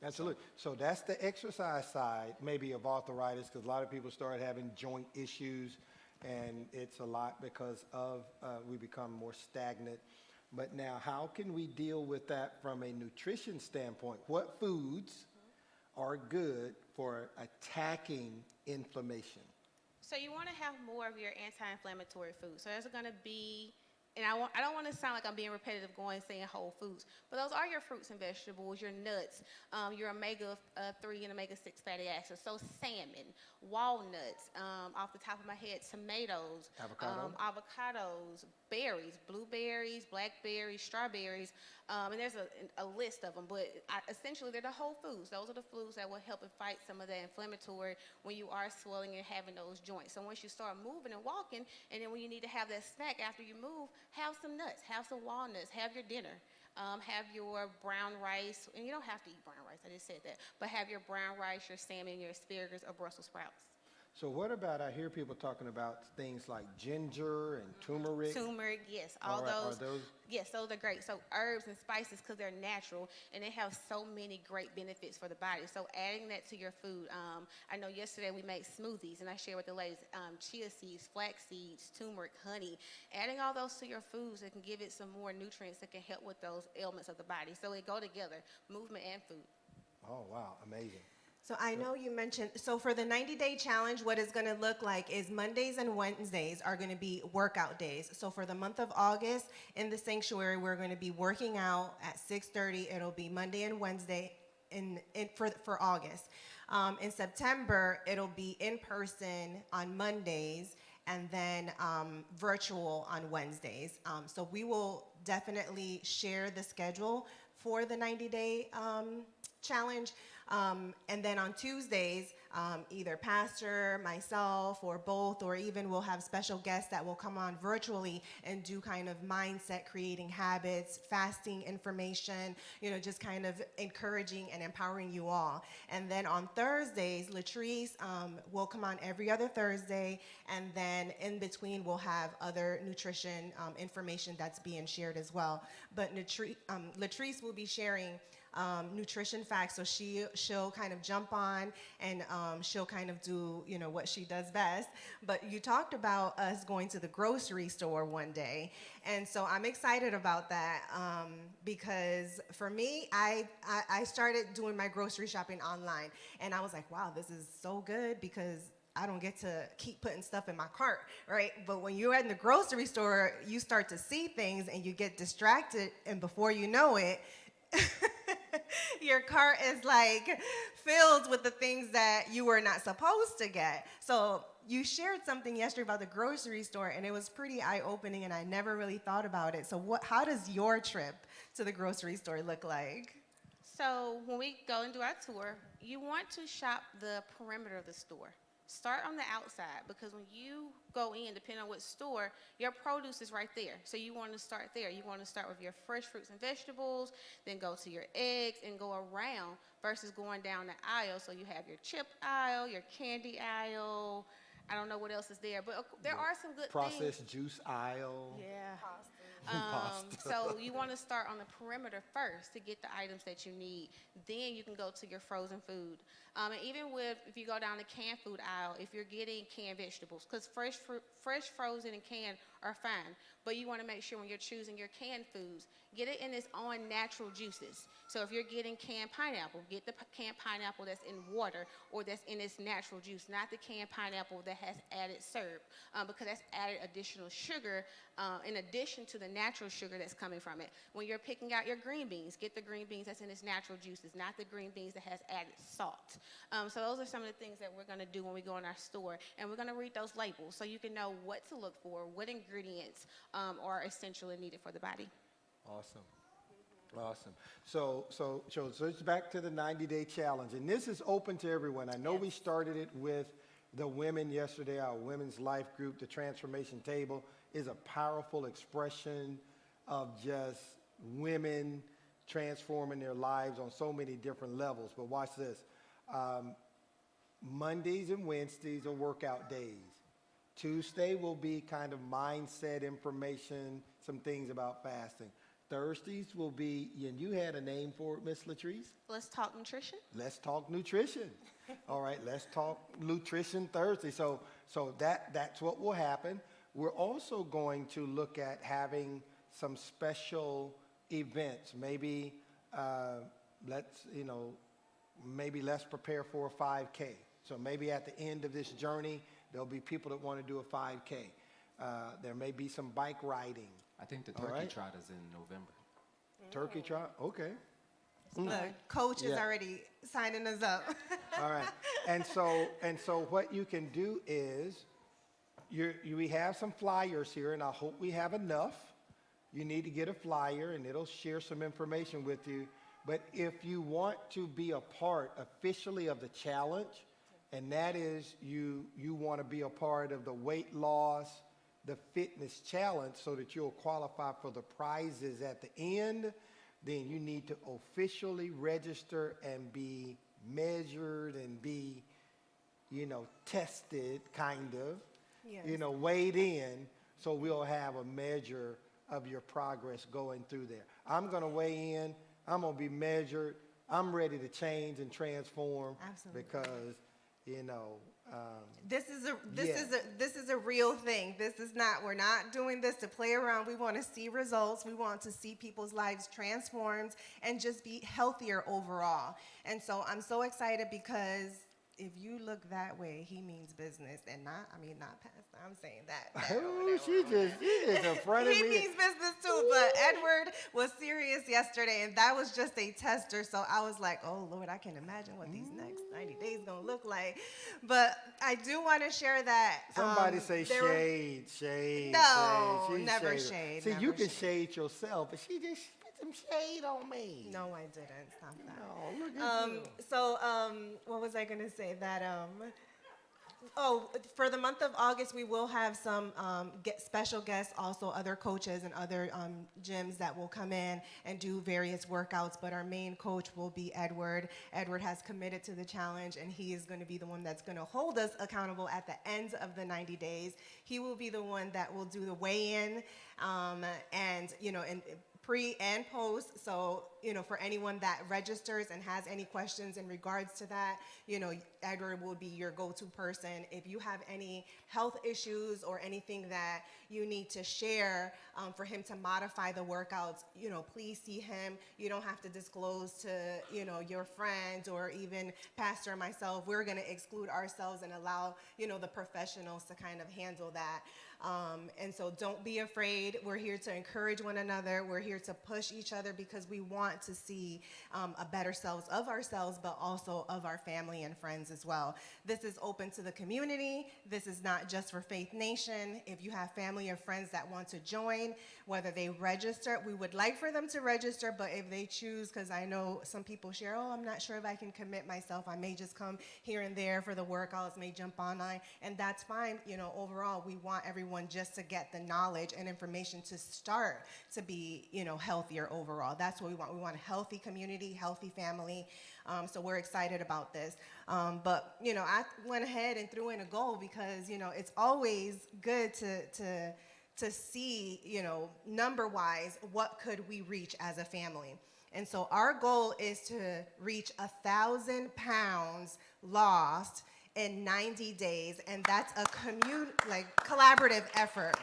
Absolutely. So that's the exercise side, maybe of arthritis, because a lot of people start having joint issues, and it's a lot because of we become more stagnant. But now, how can we deal with that from a nutrition standpoint? What foods are good for attacking inflammation? So you want to have more of your anti-inflammatory food. So there's going to be, and I don't want to sound like I'm being repetitive going saying whole foods, but those are your fruits and vegetables, your nuts, your omega-3 and omega-6 fatty acids. So salmon, walnuts, off the top of my head, tomatoes, avocados, berries, blueberries, blackberries, strawberries, and there's a list of them, but essentially they're the whole foods. Those are the foods that will help and fight some of that inflammatory when you are swelling and having those joints. So once you start moving and walking, and then when you need to have that snack after you move, have some nuts, have some walnuts, have your dinner. Have your brown rice, and you don't have to eat brown rice, I just said that, but have your brown rice, your salmon, your asparagus, or Brussels sprouts. So what about, I hear people talking about things like ginger and turmeric. Turmeric, yes, All right, those. are those? Yes, those are great. So herbs and spices, because they're natural, and they have so many great benefits for the body. So adding that to your food. I know yesterday we made smoothies, and I shared with the ladies chia seeds, flax seeds, turmeric, honey. Adding all those to your foods, it can give it some more nutrients that can help with those ailments of the body. So they go together, movement and food. Oh, wow, amazing. So I know you mentioned, so for the 90-day challenge, what it's going to look like is Mondays and Wednesdays are going to be workout days. So for the month of August in the sanctuary, we're going to be working out at 6:30. It'll be Monday and Wednesday for August. In September, it'll be in person on Mondays and then virtual on Wednesdays. So we will definitely share the schedule for the 90-day challenge. And then on Tuesdays, either pastor, myself, or both, or even we'll have special guests that will come on virtually and do kind of mindset creating habits, fasting information, you know, just kind of encouraging and empowering you all. And then on Thursdays, Latrice will come on every other Thursday, and then in between we'll have other nutrition information that's being shared as well. But Latrice will be sharing nutrition facts, so she'll kind of jump on and she'll kind of do, you know, what she does best. But you talked about us going to the grocery store one day, and so I'm excited about that because for me, I started doing my grocery shopping online, and I was like, wow, this is so good because I don't get to keep putting stuff in my cart, right? But when you're in the grocery store, you start to see things and you get distracted, and before you know it, your cart is like filled with the things that you were not supposed to get. So you shared something yesterday about the grocery store, and it was pretty eye-opening, and I never really thought about it. So how does your trip to the grocery store look like? So when we go and do our tour, you want to shop the perimeter of the store. Start on the outside, because when you go in, depending on what store, your produce is right there. So you want to start there. You want to start with your fresh fruits and vegetables, then go to your eggs and go around versus going down the aisle. So you have your chip aisle, your candy aisle. I don't know what else is there, but there are some good things. Processed juice aisle. Yeah. Pasta. So you want to start on the perimeter first to get the items that you need. Then you can go to your frozen food. And even if you go down the canned food aisle, if you're getting canned vegetables, because fresh, frozen, and canned are fine. But you want to make sure when you're choosing your canned foods, get it in its own natural juices. So if you're getting canned pineapple, get the canned pineapple that's in water or that's in its natural juice, not the canned pineapple that has added syrup, because that's added additional sugar in addition to the natural sugar that's coming from it. When you're picking out your green beans, get the green beans that's in its natural juices, not the green beans that has added salt. So those are some of the things that we're going to do when we go in our store, and we're going to read those labels so you can know what to look for, what ingredients are essential and needed for the body. Awesome. Awesome. So it's back to the 90-day challenge, and this is open to everyone. I know we started it with the women yesterday, our women's life group. The transformation table is a powerful expression of just women transforming their lives on so many different levels. But watch this. Mondays and Wednesdays are workout days. Tuesday will be kind of mindset information, some things about fasting. Thursdays will be, and you had a name for it, Miss Latrice? Let's talk nutrition. Let's talk nutrition. All right, let's talk nutrition Thursday. So that's what will happen. We're also going to look at having some special events. Maybe let's prepare for a 5K. So maybe at the end of this journey, there'll be people that want to do a 5K. There may be some bike riding. I think the turkey trot is in November. Turkey trot? Okay. The coach is already signing us up. All right. And so what you can do is we have some flyers here, and I hope we have enough. You need to get a flyer, and it'll share some information with you. But if you want to be a part officially of the challenge, and that is you want to be a part of the weight loss, the fitness challenge, so that you'll qualify for the prizes at the end, then you need to officially register and be measured and be, tested, kind of, Yes. weighed in, so we'll have a measure of your progress going through there. I'm going to weigh in. I'm going to be measured. I'm ready to change and transform. Absolutely. Because, This is a real thing. We're not doing this to play around. We want to see results. We want to see people's lives transformed and just be healthier overall. And so I'm so excited because if you look that way, he means business and not pastor. I'm saying that. Oh, she is in front of He me. means business too, but Edward was serious yesterday, and that was just a tester. So I was like, oh, Lord, I can imagine what these next 90 days going to look like. But I do want to share that. Somebody say shade. No, shade. She's never shade. shade, See, never you can shade. shade yourself, but she just put some shade on me. No, I didn't. Stop that. No, look at you. So, what was I going to say? For the month of August, we will have some special guests, also other coaches and other gyms that will come in and do various workouts, but our main coach will be Edward. Edward has committed to the challenge, and he is going to be the one that's going to hold us accountable at the end of the 90 days. He will be the one that will do the weigh-in and pre and post. So, for anyone that registers and has any questions in regards to that, Edward will be your go-to person. If you have any health issues or anything that you need to share for him to modify the workouts, please see him. You don't have to disclose to, your friends or even Pastor and myself. We're going to exclude ourselves and allow, the professionals to kind of handle that. And so don't be afraid. We're here to encourage one another. We're here to push each other because we want want to see a better selves of ourselves, but also of our family and friends as well. This is open to the community. This is not just for Faith Nation. If you have family or friends that want to join, whether they register, we would like for them to register, but if they choose, because I know some people share, oh, I'm not sure if I can commit myself. I may just come here and there for the workouts, may jump online, and that's fine. You know, overall, we want everyone just to get the knowledge and information to start to be, you know, healthier overall. That's what we want. We want a healthy community, healthy family. So we're excited about this. But, you know, I went ahead and threw in a goal because, you know, it's always good to see, you know, number-wise, what could we reach as a family. And so our goal is to reach 1,000 pounds lost in 90 days, and that's a collaborative effort.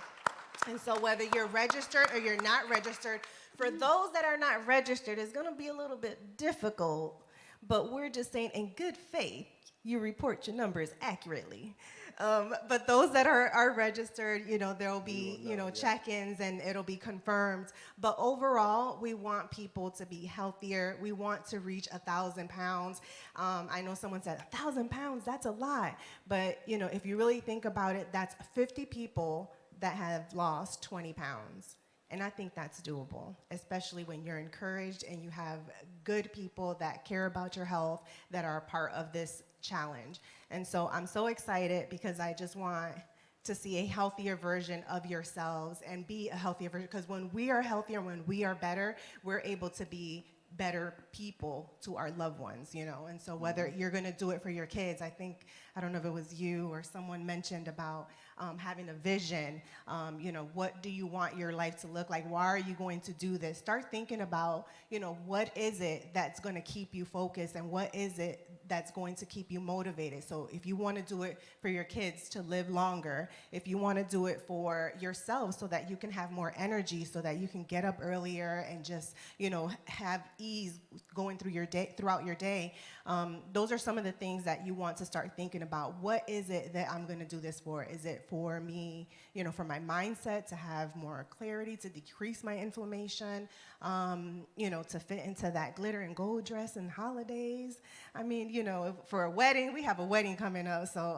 And so whether you're registered or you're not registered, for those that are not registered, it's going to be a little bit difficult, but we're just saying in good faith, you report your numbers accurately. But those that are registered, you know, there will be, you know, check-ins and it'll be confirmed. But overall, we want people to be healthier. We want to reach 1,000 pounds. I know someone said, 1,000 pounds, that's a lot. But, you know, if you really think about it, that's 50 people that have lost 20 pounds. And I think that's doable, especially when you're encouraged and you have good people that care about your health that are a part of this challenge. And so I'm so excited because I just want to see a healthier version of yourselves and be a healthier version. Because when we are healthier, when we are better, we're able to be better people to our loved ones, you know. And so whether you're going to do it for your kids, I think, I don't know if it was you or someone mentioned about having a vision. You know, what do you want your life to look like? Why are you going to do this? Start thinking about, you know, what is it that's going to keep you focused and what is it that's going to keep you motivated. So if you want to do it for your kids to live longer, if you want to do it for yourself so that you can have more energy, so that you can get up earlier and just, you know, have ease going through your day, throughout your day, those are some of the things that you want to start thinking about. What is it that I'm going to do this for? Is it for me, you know, for my mindset, to have more clarity, to decrease my inflammation, you know, to fit into that glitter and gold dress and holidays? I mean, you know, for a wedding, we have a wedding coming up, so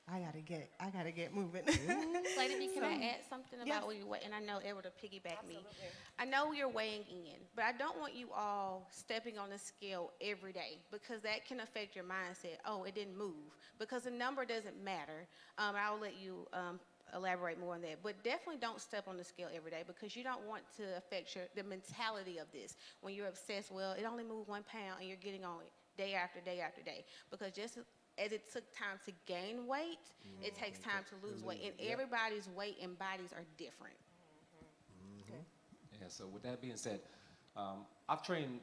I gotta get moving. Lady B, can I add something about Yes. when you're weighing? And I know Edward will piggyback me. Absolutely. I know you're weighing in, but I don't want you all stepping on the scale every day because that can affect your mindset. Oh, it didn't move. Because the number doesn't matter. I'll let you elaborate more on that. But definitely don't step on the scale every day because you don't want to affect the mentality of this. When you're obsessed, well, it only moved 1 pound and you're getting on it day after day after day. Because just as it took time to gain weight, it takes time to lose weight. And everybody's weight and bodies are different. Okay. Yeah, so with that being said, I've trained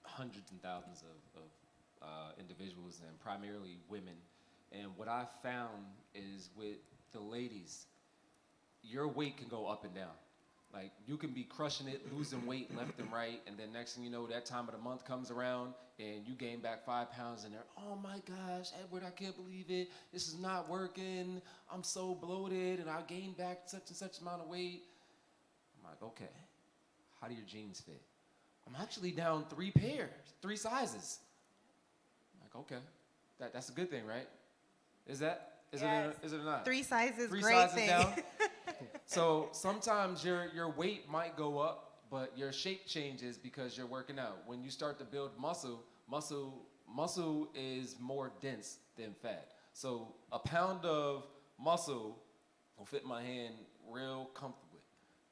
hundreds and thousands of individuals and primarily women. And what I've found is with the ladies, your weight can go up and down. Like, you can be crushing it, losing weight left and right, and then next thing you know, that time of the month comes around, and you gain back 5 pounds, and they're, oh my gosh, Edward, I can't believe it. This is not working. I'm so bloated, and I gained back such and such amount of weight. I'm like, okay, how do your jeans fit? I'm actually down 3 sizes. I'm like, okay, that's a good thing, right? Is it or not? 3 sizes, Three great sizes thing. down. So sometimes your weight might go up, but your shape changes because you're working out. When you start to build muscle is more dense than fat. So a pound of muscle will fit my hand real comfortably.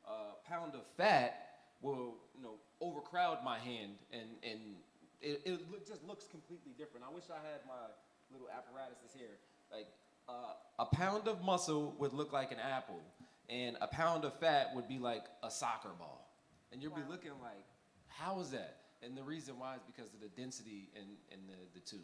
A pound of fat will, you know, overcrowd my hand, and just looks completely different. I wish I had my little apparatuses here. Like, a pound of muscle would look like an apple, and a pound of fat would be like a soccer ball. And you'll be looking like, how is that? And the reason why is because of the density in the two.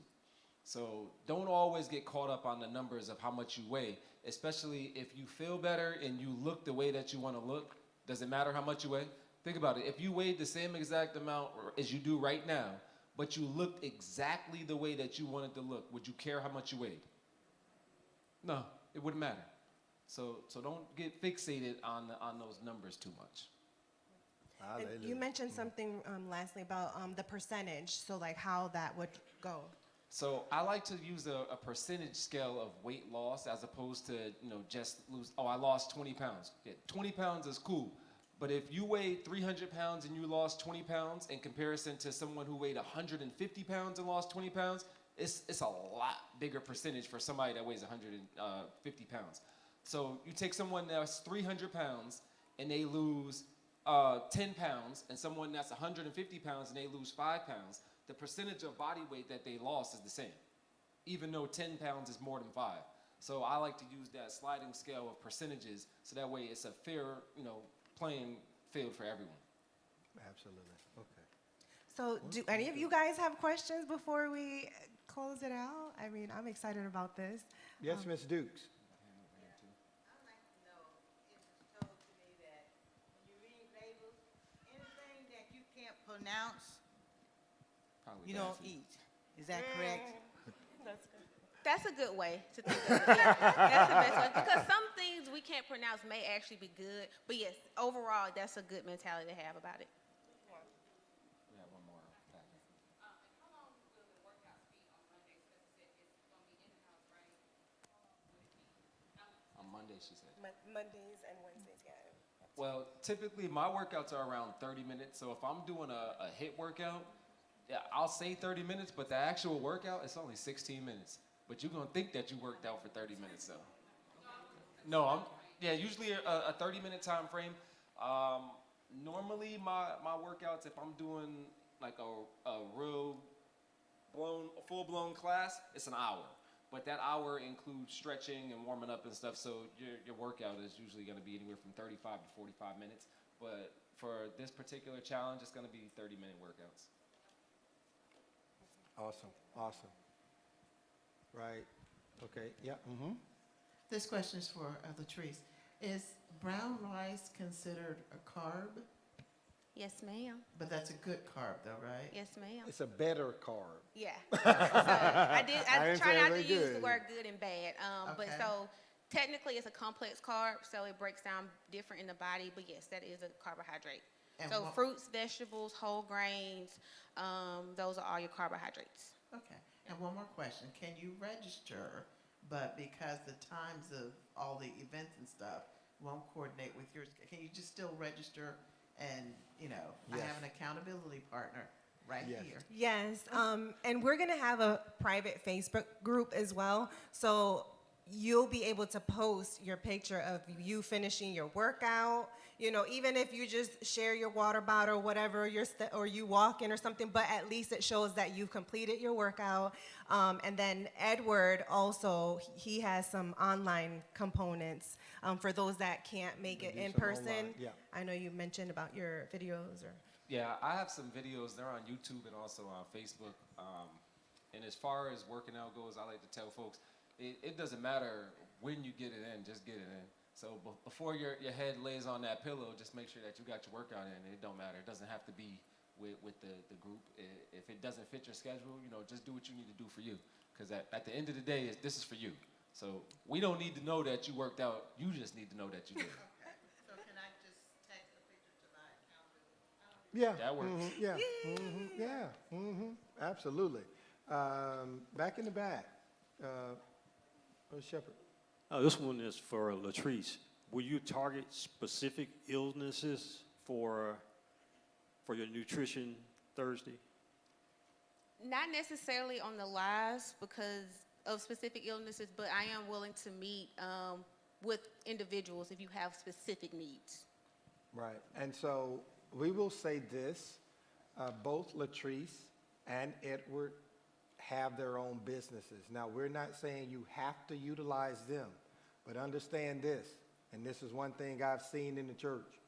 So don't always get caught up on the numbers of how much you weigh, especially if you feel better and you look the way that you want to look. Does it matter how much you weigh? Think about it. If you weighed the same exact amount as you do right now, but you looked exactly the way that you wanted to look, would you care how much you weighed? No, it wouldn't matter. So don't get fixated on those numbers too much. And Hallelujah. you mentioned something lastly about the percentage, so like how that would go. So I like to use a percentage scale of weight loss as opposed to, just lose, oh, I lost 20 pounds. Yeah, 20 pounds is cool. But if you weigh 300 pounds and you lost 20 pounds in comparison to someone who weighed 150 pounds and lost 20 pounds, it's a lot bigger percentage for somebody that weighs 150 pounds. So you take someone that's 300 pounds and they lose 10 pounds, and someone that's 150 pounds and they lose 5 pounds, the percentage of body weight that they lost is the same, even though 10 pounds is more than 5. So I like to use that sliding scale of percentages so that way it's a fair, playing field for everyone. Absolutely. Okay. So do any of you guys have questions before we close it out? I mean, I'm excited about this. Yes, Ms. Dukes. I'd like to know, it was told to me that when you read labels, anything that you can't pronounce, Probably you bad don't for you. eat. Is that correct? That's a good way to think of it. Yeah, that's the best way. Because some things we can't pronounce may actually be good. But yes, overall, that's a good mentality to have about it. We have one more packet. On Monday, she said. Mondays and Wednesdays, yeah. Well, typically my workouts are around 30 minutes. So if I'm doing a HIIT workout, yeah, I'll say 30 minutes, but the actual workout is only 16 minutes. But you're gonna think that you worked out for 30 minutes, though. No, usually a 30-minute time frame. Normally my workouts, if I'm doing like a real full-blown class, it's an hour. But that hour includes stretching and warming up and stuff, so your workout is usually going to be anywhere from 35 to 45 minutes. But for this particular challenge, it's going to be 30-minute workouts. Awesome. Awesome. Right. Okay. Yeah. Mm-hmm. This question is for Latrice. Is brown rice considered a carb? Yes, ma'am. But that's a good carb, though, right? Yes, ma'am. It's a better carb. Yeah. So I I didn't try say not to very use good. the word good and bad. But Okay. so technically it's a complex carb, so it breaks down different in the body. But yes, that is a carbohydrate. And So what- fruits, vegetables, whole grains, those are all your carbohydrates. Okay. And one more question. Can you register, but because the times of all the events and stuff won't coordinate with yours, can you just still register and, I Yes. have an accountability partner right Yes. here. Yes, and we're gonna have a private Facebook group as well, so you'll be able to post your picture of you finishing your workout. Even if you just share your water bottle, whatever, or you walking or something, but at least it shows that you've completed your workout. And then Edward also, he has some online components for those that can't make it Do in some person. online, yeah. I know you mentioned about your videos or. Yeah, I have some videos. They're on YouTube and also on Facebook. And as far as working out goes, I like to tell folks, it doesn't matter when you get it in, just get it in. So before your head lays on that pillow, just make sure that you got your workout in. It don't matter. It doesn't have to be with the group. If it doesn't fit your schedule, just do what you need to do for you. Because at the end of the day, this is for you. So we don't need to know that you worked out. You just need to know that you did. Okay. So can I just text a picture to my accountability? Yeah. That works. Mhm, yeah. Mm-hmm. Yeah. Mm-hmm. Absolutely. Back in the back. Shepherd. This one is for Latrice. Will you target specific illnesses for your nutrition Thursday? Not necessarily on the lives because of specific illnesses, but I am willing to meet with individuals if you have specific needs. Right. And so we will say this, both Latrice and Edward have their own businesses. Now, we're not saying you have to utilize them, but understand this, and this is one thing I've seen in the church.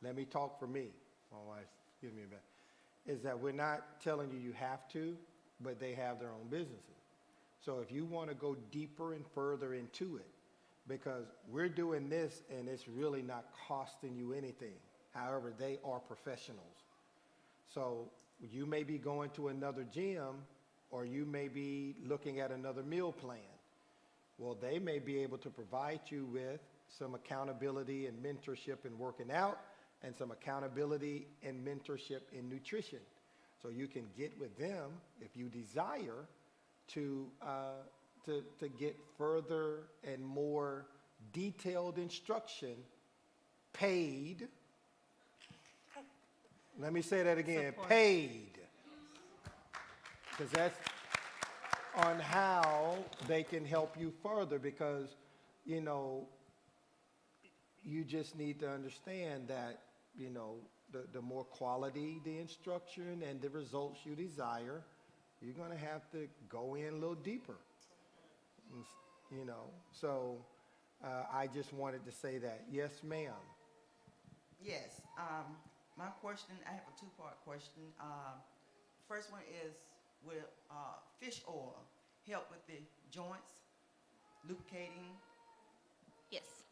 Let me talk for me. My wife, give me a minute. Is that we're not telling you have to, but they have their own businesses. So if you want to go deeper and further into it, because we're doing this and it's really not costing you anything. However, they are professionals. So you may be going to another gym or you may be looking at another meal plan. Well, they may be able to provide you with some accountability and mentorship in working out, and some accountability and mentorship in nutrition. So you can get with them if you desire to get further and more detailed instruction paid. Let me say that again, Support. paid. Because that's on how they can help you further, because, you know, you just need to understand that, you know, the more quality the instruction and the results you desire, you're going to have to go in a little deeper. You know, so I just wanted to say that. Yes, ma'am. Yes, my question, I have a two-part question. First one is, will fish oil help with the joints, lubricating, Yes.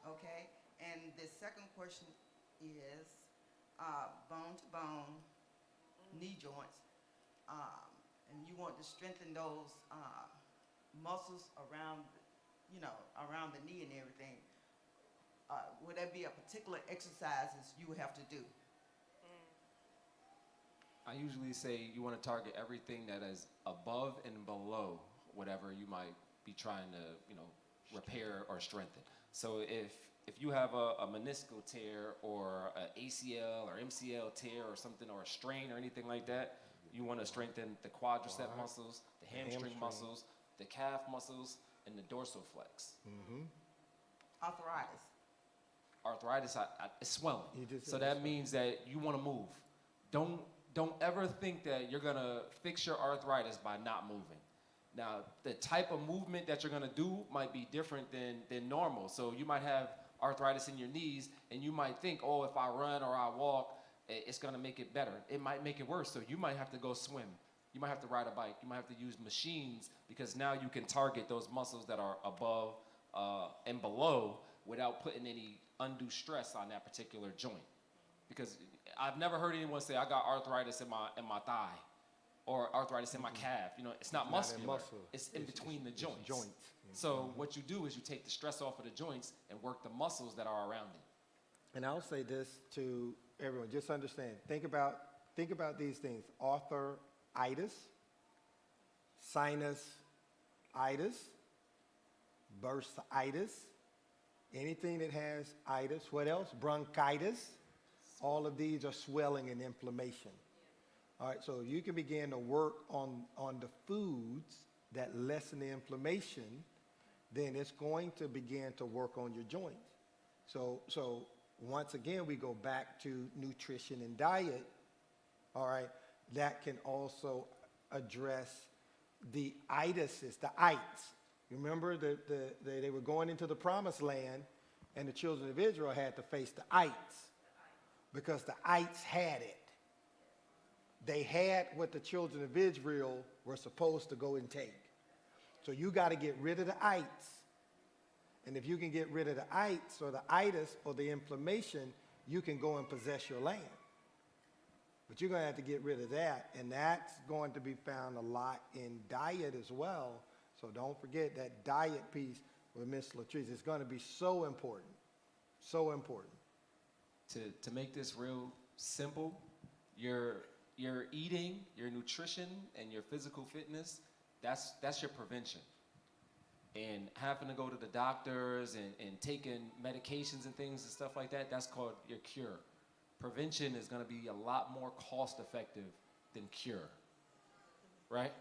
okay? And the second question is bone-to-bone knee joints, and you want to strengthen those muscles around, you know, around the knee and everything. Would there be a particular exercises you would have to do? I usually say you want to target everything that is above and below whatever you might be trying to, you know, repair or strengthen. So if you have a meniscal tear or an ACL or MCL tear or something, or a strain or anything like that, you want to strengthen the quadricep muscles, the hamstring muscles, the calf muscles, and the dorsal flex. Arthritis. Arthritis, it's swelling. You just So said that it's means that you want to move. Don't ever think that you're gonna fix your arthritis by not moving. Now, the type of movement that you're gonna do might be different than normal. So you might have arthritis in your knees, and you might think, oh, if I run or I walk, it's gonna make it better. It might make it worse. So you might have to go swim. You might have to ride a bike. You might have to use machines, because now you can target those muscles that are above and below without putting any undue stress on that particular joint. Because I've never heard anyone say, I got arthritis in my thigh or arthritis in my calf. You know, it's not Not in muscular. muscle. It's in between the it's joints. joints. So what you do is you take the stress off of the joints and work the muscles that are around it. And I'll say this to everyone, just understand, think about these things: arthritis, sinusitis, bursitis, anything that has itis. What else? Bronchitis. All of these are swelling and inflammation. All right, so you can begin to work on the foods that lessen the inflammation, then it's going to begin to work on your joints. So once again, we go back to nutrition and diet, all right, that can also address the itises, the ites. Remember that they were going into the promised land, and the children of Israel had to face the ites, because the ites had it. They had what the children of Israel were supposed to go and take. So you got to get rid of the ites. And if you can get rid of the ites or the itis or the inflammation, you can go and possess your land. But you're going to have to get rid of that, and that's going to be found a lot in diet as well. So don't forget that diet piece with Miss Latrice. It's going to be so important, so important. To make this real simple, your eating, your nutrition, and your physical fitness, that's your prevention. And having to go to the doctors and taking medications and things and stuff like that, that's called your cure. Prevention is going to be a lot more cost effective than cure, right?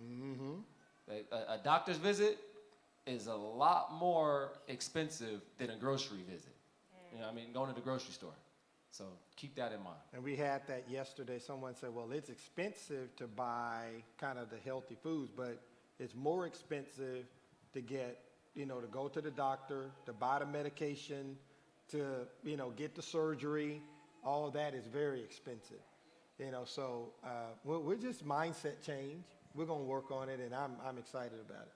Mm-hmm. A doctor's visit is a lot more expensive than a grocery visit. You know what I mean? Going to the grocery store. So keep that in mind. And we had that yesterday. Someone said, well, it's expensive to buy kind of the healthy foods, but it's more expensive to get, to go to the doctor, to buy the medication, to, get the surgery. All of that is very expensive. So we're just mindset change. We're going to work on it, and I'm excited about it.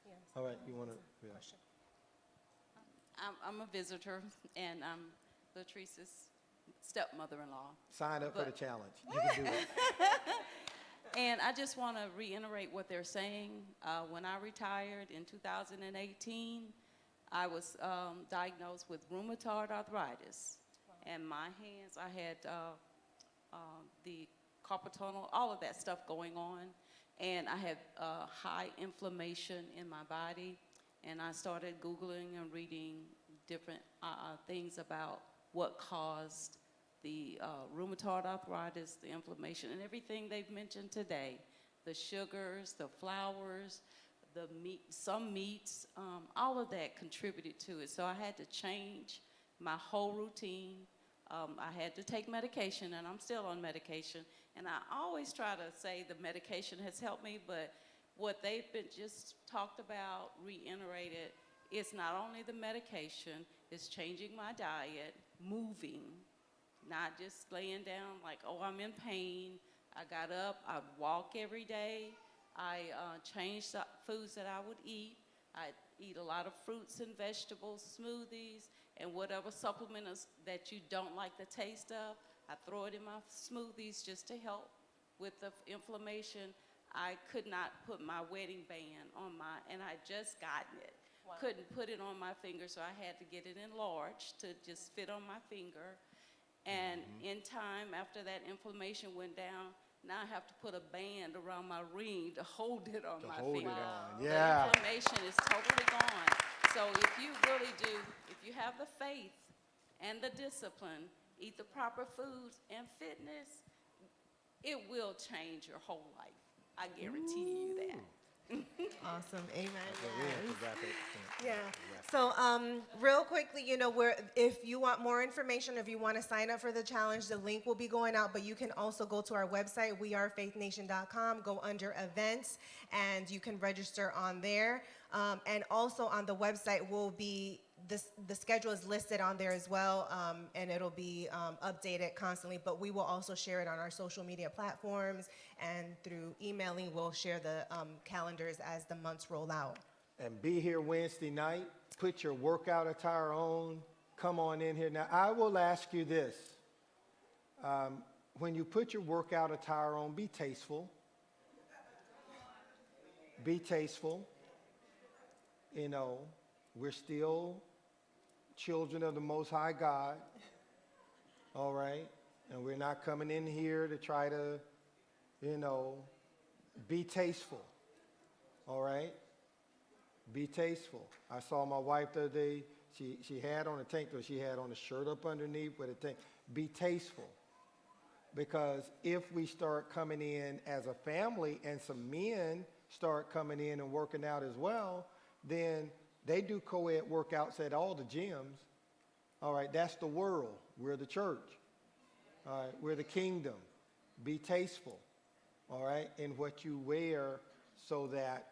Yes. All right, you want to? Yeah. Question. I'm a visitor, and I'm Latrice's stepmother-in-law. Sign up for the But- challenge. You can do it. And I just want to reiterate what they're saying. When I retired in 2018, I was diagnosed with rheumatoid arthritis. and my hands. I had the carpal tunnel, all of that stuff going on, and I had high inflammation in my body, and I started Googling and reading different things about what caused the rheumatoid arthritis, the inflammation, and everything they've mentioned today, the sugars, the flours, the meat, some meats, all of that contributed to it. So I had to change my whole routine. I had to take medication, and I'm still on medication. And I always try to say the medication has helped me, but what they've been just talked about, reiterated, it's not only the medication, it's changing my diet, moving, not just laying down like, oh, I'm in pain. I got up, I'd walk every day. I changed the foods that I would eat. I eat a lot of fruits and vegetables, smoothies, and whatever supplements that you don't like the taste of, I throw it in my smoothies just to help with the inflammation. I could not put my wedding band on my, and I just gotten it. Wow. Couldn't put it on my finger, so I had to get it enlarged to just fit on my finger. And in time, after that inflammation went down, now I have to put a band around my ring to hold it on my finger. Yeah. The inflammation is totally gone. So if you really do, if you have the faith and the discipline, eat the proper foods and fitness, it will change your whole life. I guarantee you that. Awesome. Amen. Yeah. Yeah. So, real quickly, if you want more information, if you want to sign up for the challenge, the link will be going out, but you can also go to our website, wearefaithnation.com, go under events, and you can register on there. And also on the website will be, the schedule is listed on there as well, and it'll be updated constantly, but we will also share it on our social media platforms, and through emailing, we'll share the calendars as the months roll out. And be here Wednesday night. Put your workout attire on. Come on in here. Now, I will ask you this. When you put your workout attire on, be tasteful. Be tasteful. We're still children of the Most High God. All right? And we're not coming in here to try to, be tasteful. All right? Be tasteful. I saw my wife the other day. She had on a tank top. She had on a shirt up underneath with a tank. Be tasteful. Because if we start coming in as a family and some men start coming in and working out as well, then they do co-ed workouts at all the gyms. All right, that's the world. We're the church. All right, we're the kingdom. Be tasteful, all right, in what you wear, so that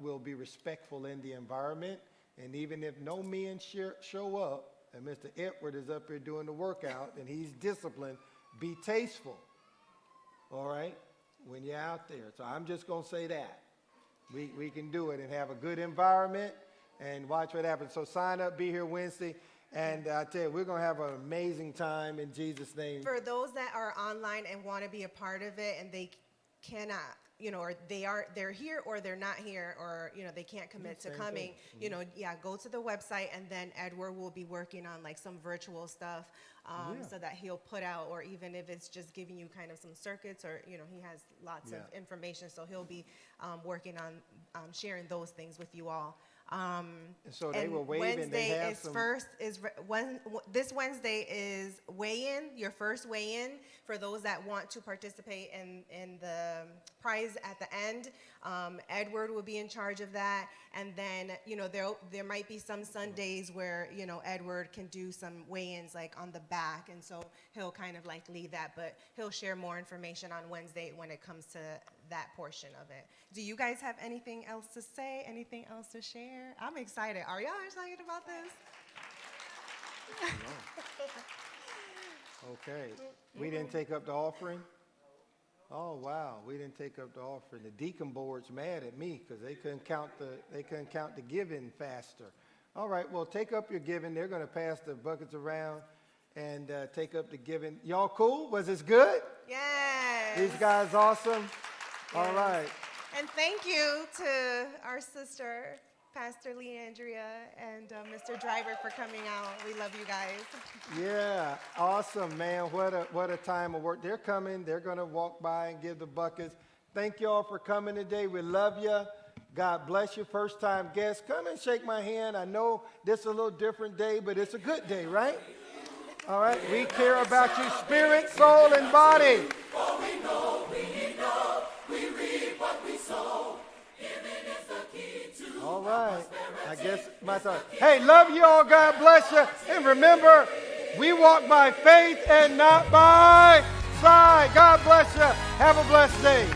we'll be respectful in the environment. And even if no men show up, and Mr. Edward is up here doing the workout, and he's disciplined, be tasteful, all right, when you're out there. So I'm just going to say that. We can do it and have a good environment and watch what happens. So sign up, be here Wednesday. And I tell you, we're going to have an amazing time in Jesus' name. For those that are online and want to be a part of it and they cannot, or they're here or they're not here, or, they can't commit to coming, go to the website, and then Edward will be working on like some virtual stuff so that he'll put out, or even if it's just giving you kind of some circuits, or, he has lots of information. So he'll be working on sharing those things with you all. And so they were waving. They have some. This Wednesday is weigh-in, your first weigh-in for those that want to participate in the prize at the end. Edward will be in charge of that, and then there might be some Sundays where Edward can do some weigh-ins like on the back, and so he'll kind of like lead that, but he'll share more information on Wednesday when it comes to that portion of it. Do you guys have anything else to say? Anything else to share? I'm excited. Are y'all excited about this? Okay. We didn't take up the offering? Oh, wow. We didn't take up the offering. The deacon board's mad at me because they couldn't count the giving faster. All right. Well, take up your giving. They're going to pass the buckets around and take up the giving. Y'all cool? Was this good? Yes. These guys awesome? Yes. All right. And thank you to our sister Pastor Leandria, and Mr. Driver for coming out. We love you guys. Yeah, awesome, man. What a time of work. They're coming. They're going to walk by and give the buckets. Thank you all for coming today. We love you. God bless you. First time guests, come and shake my hand. I know this is a little different day, but it's a good day, right? All right. We care about you, spirit, soul, and body. All right. I guess my time. Hey, love you all. God bless you. And remember, we walk by faith and not by sight. God bless you. Have a blessed day.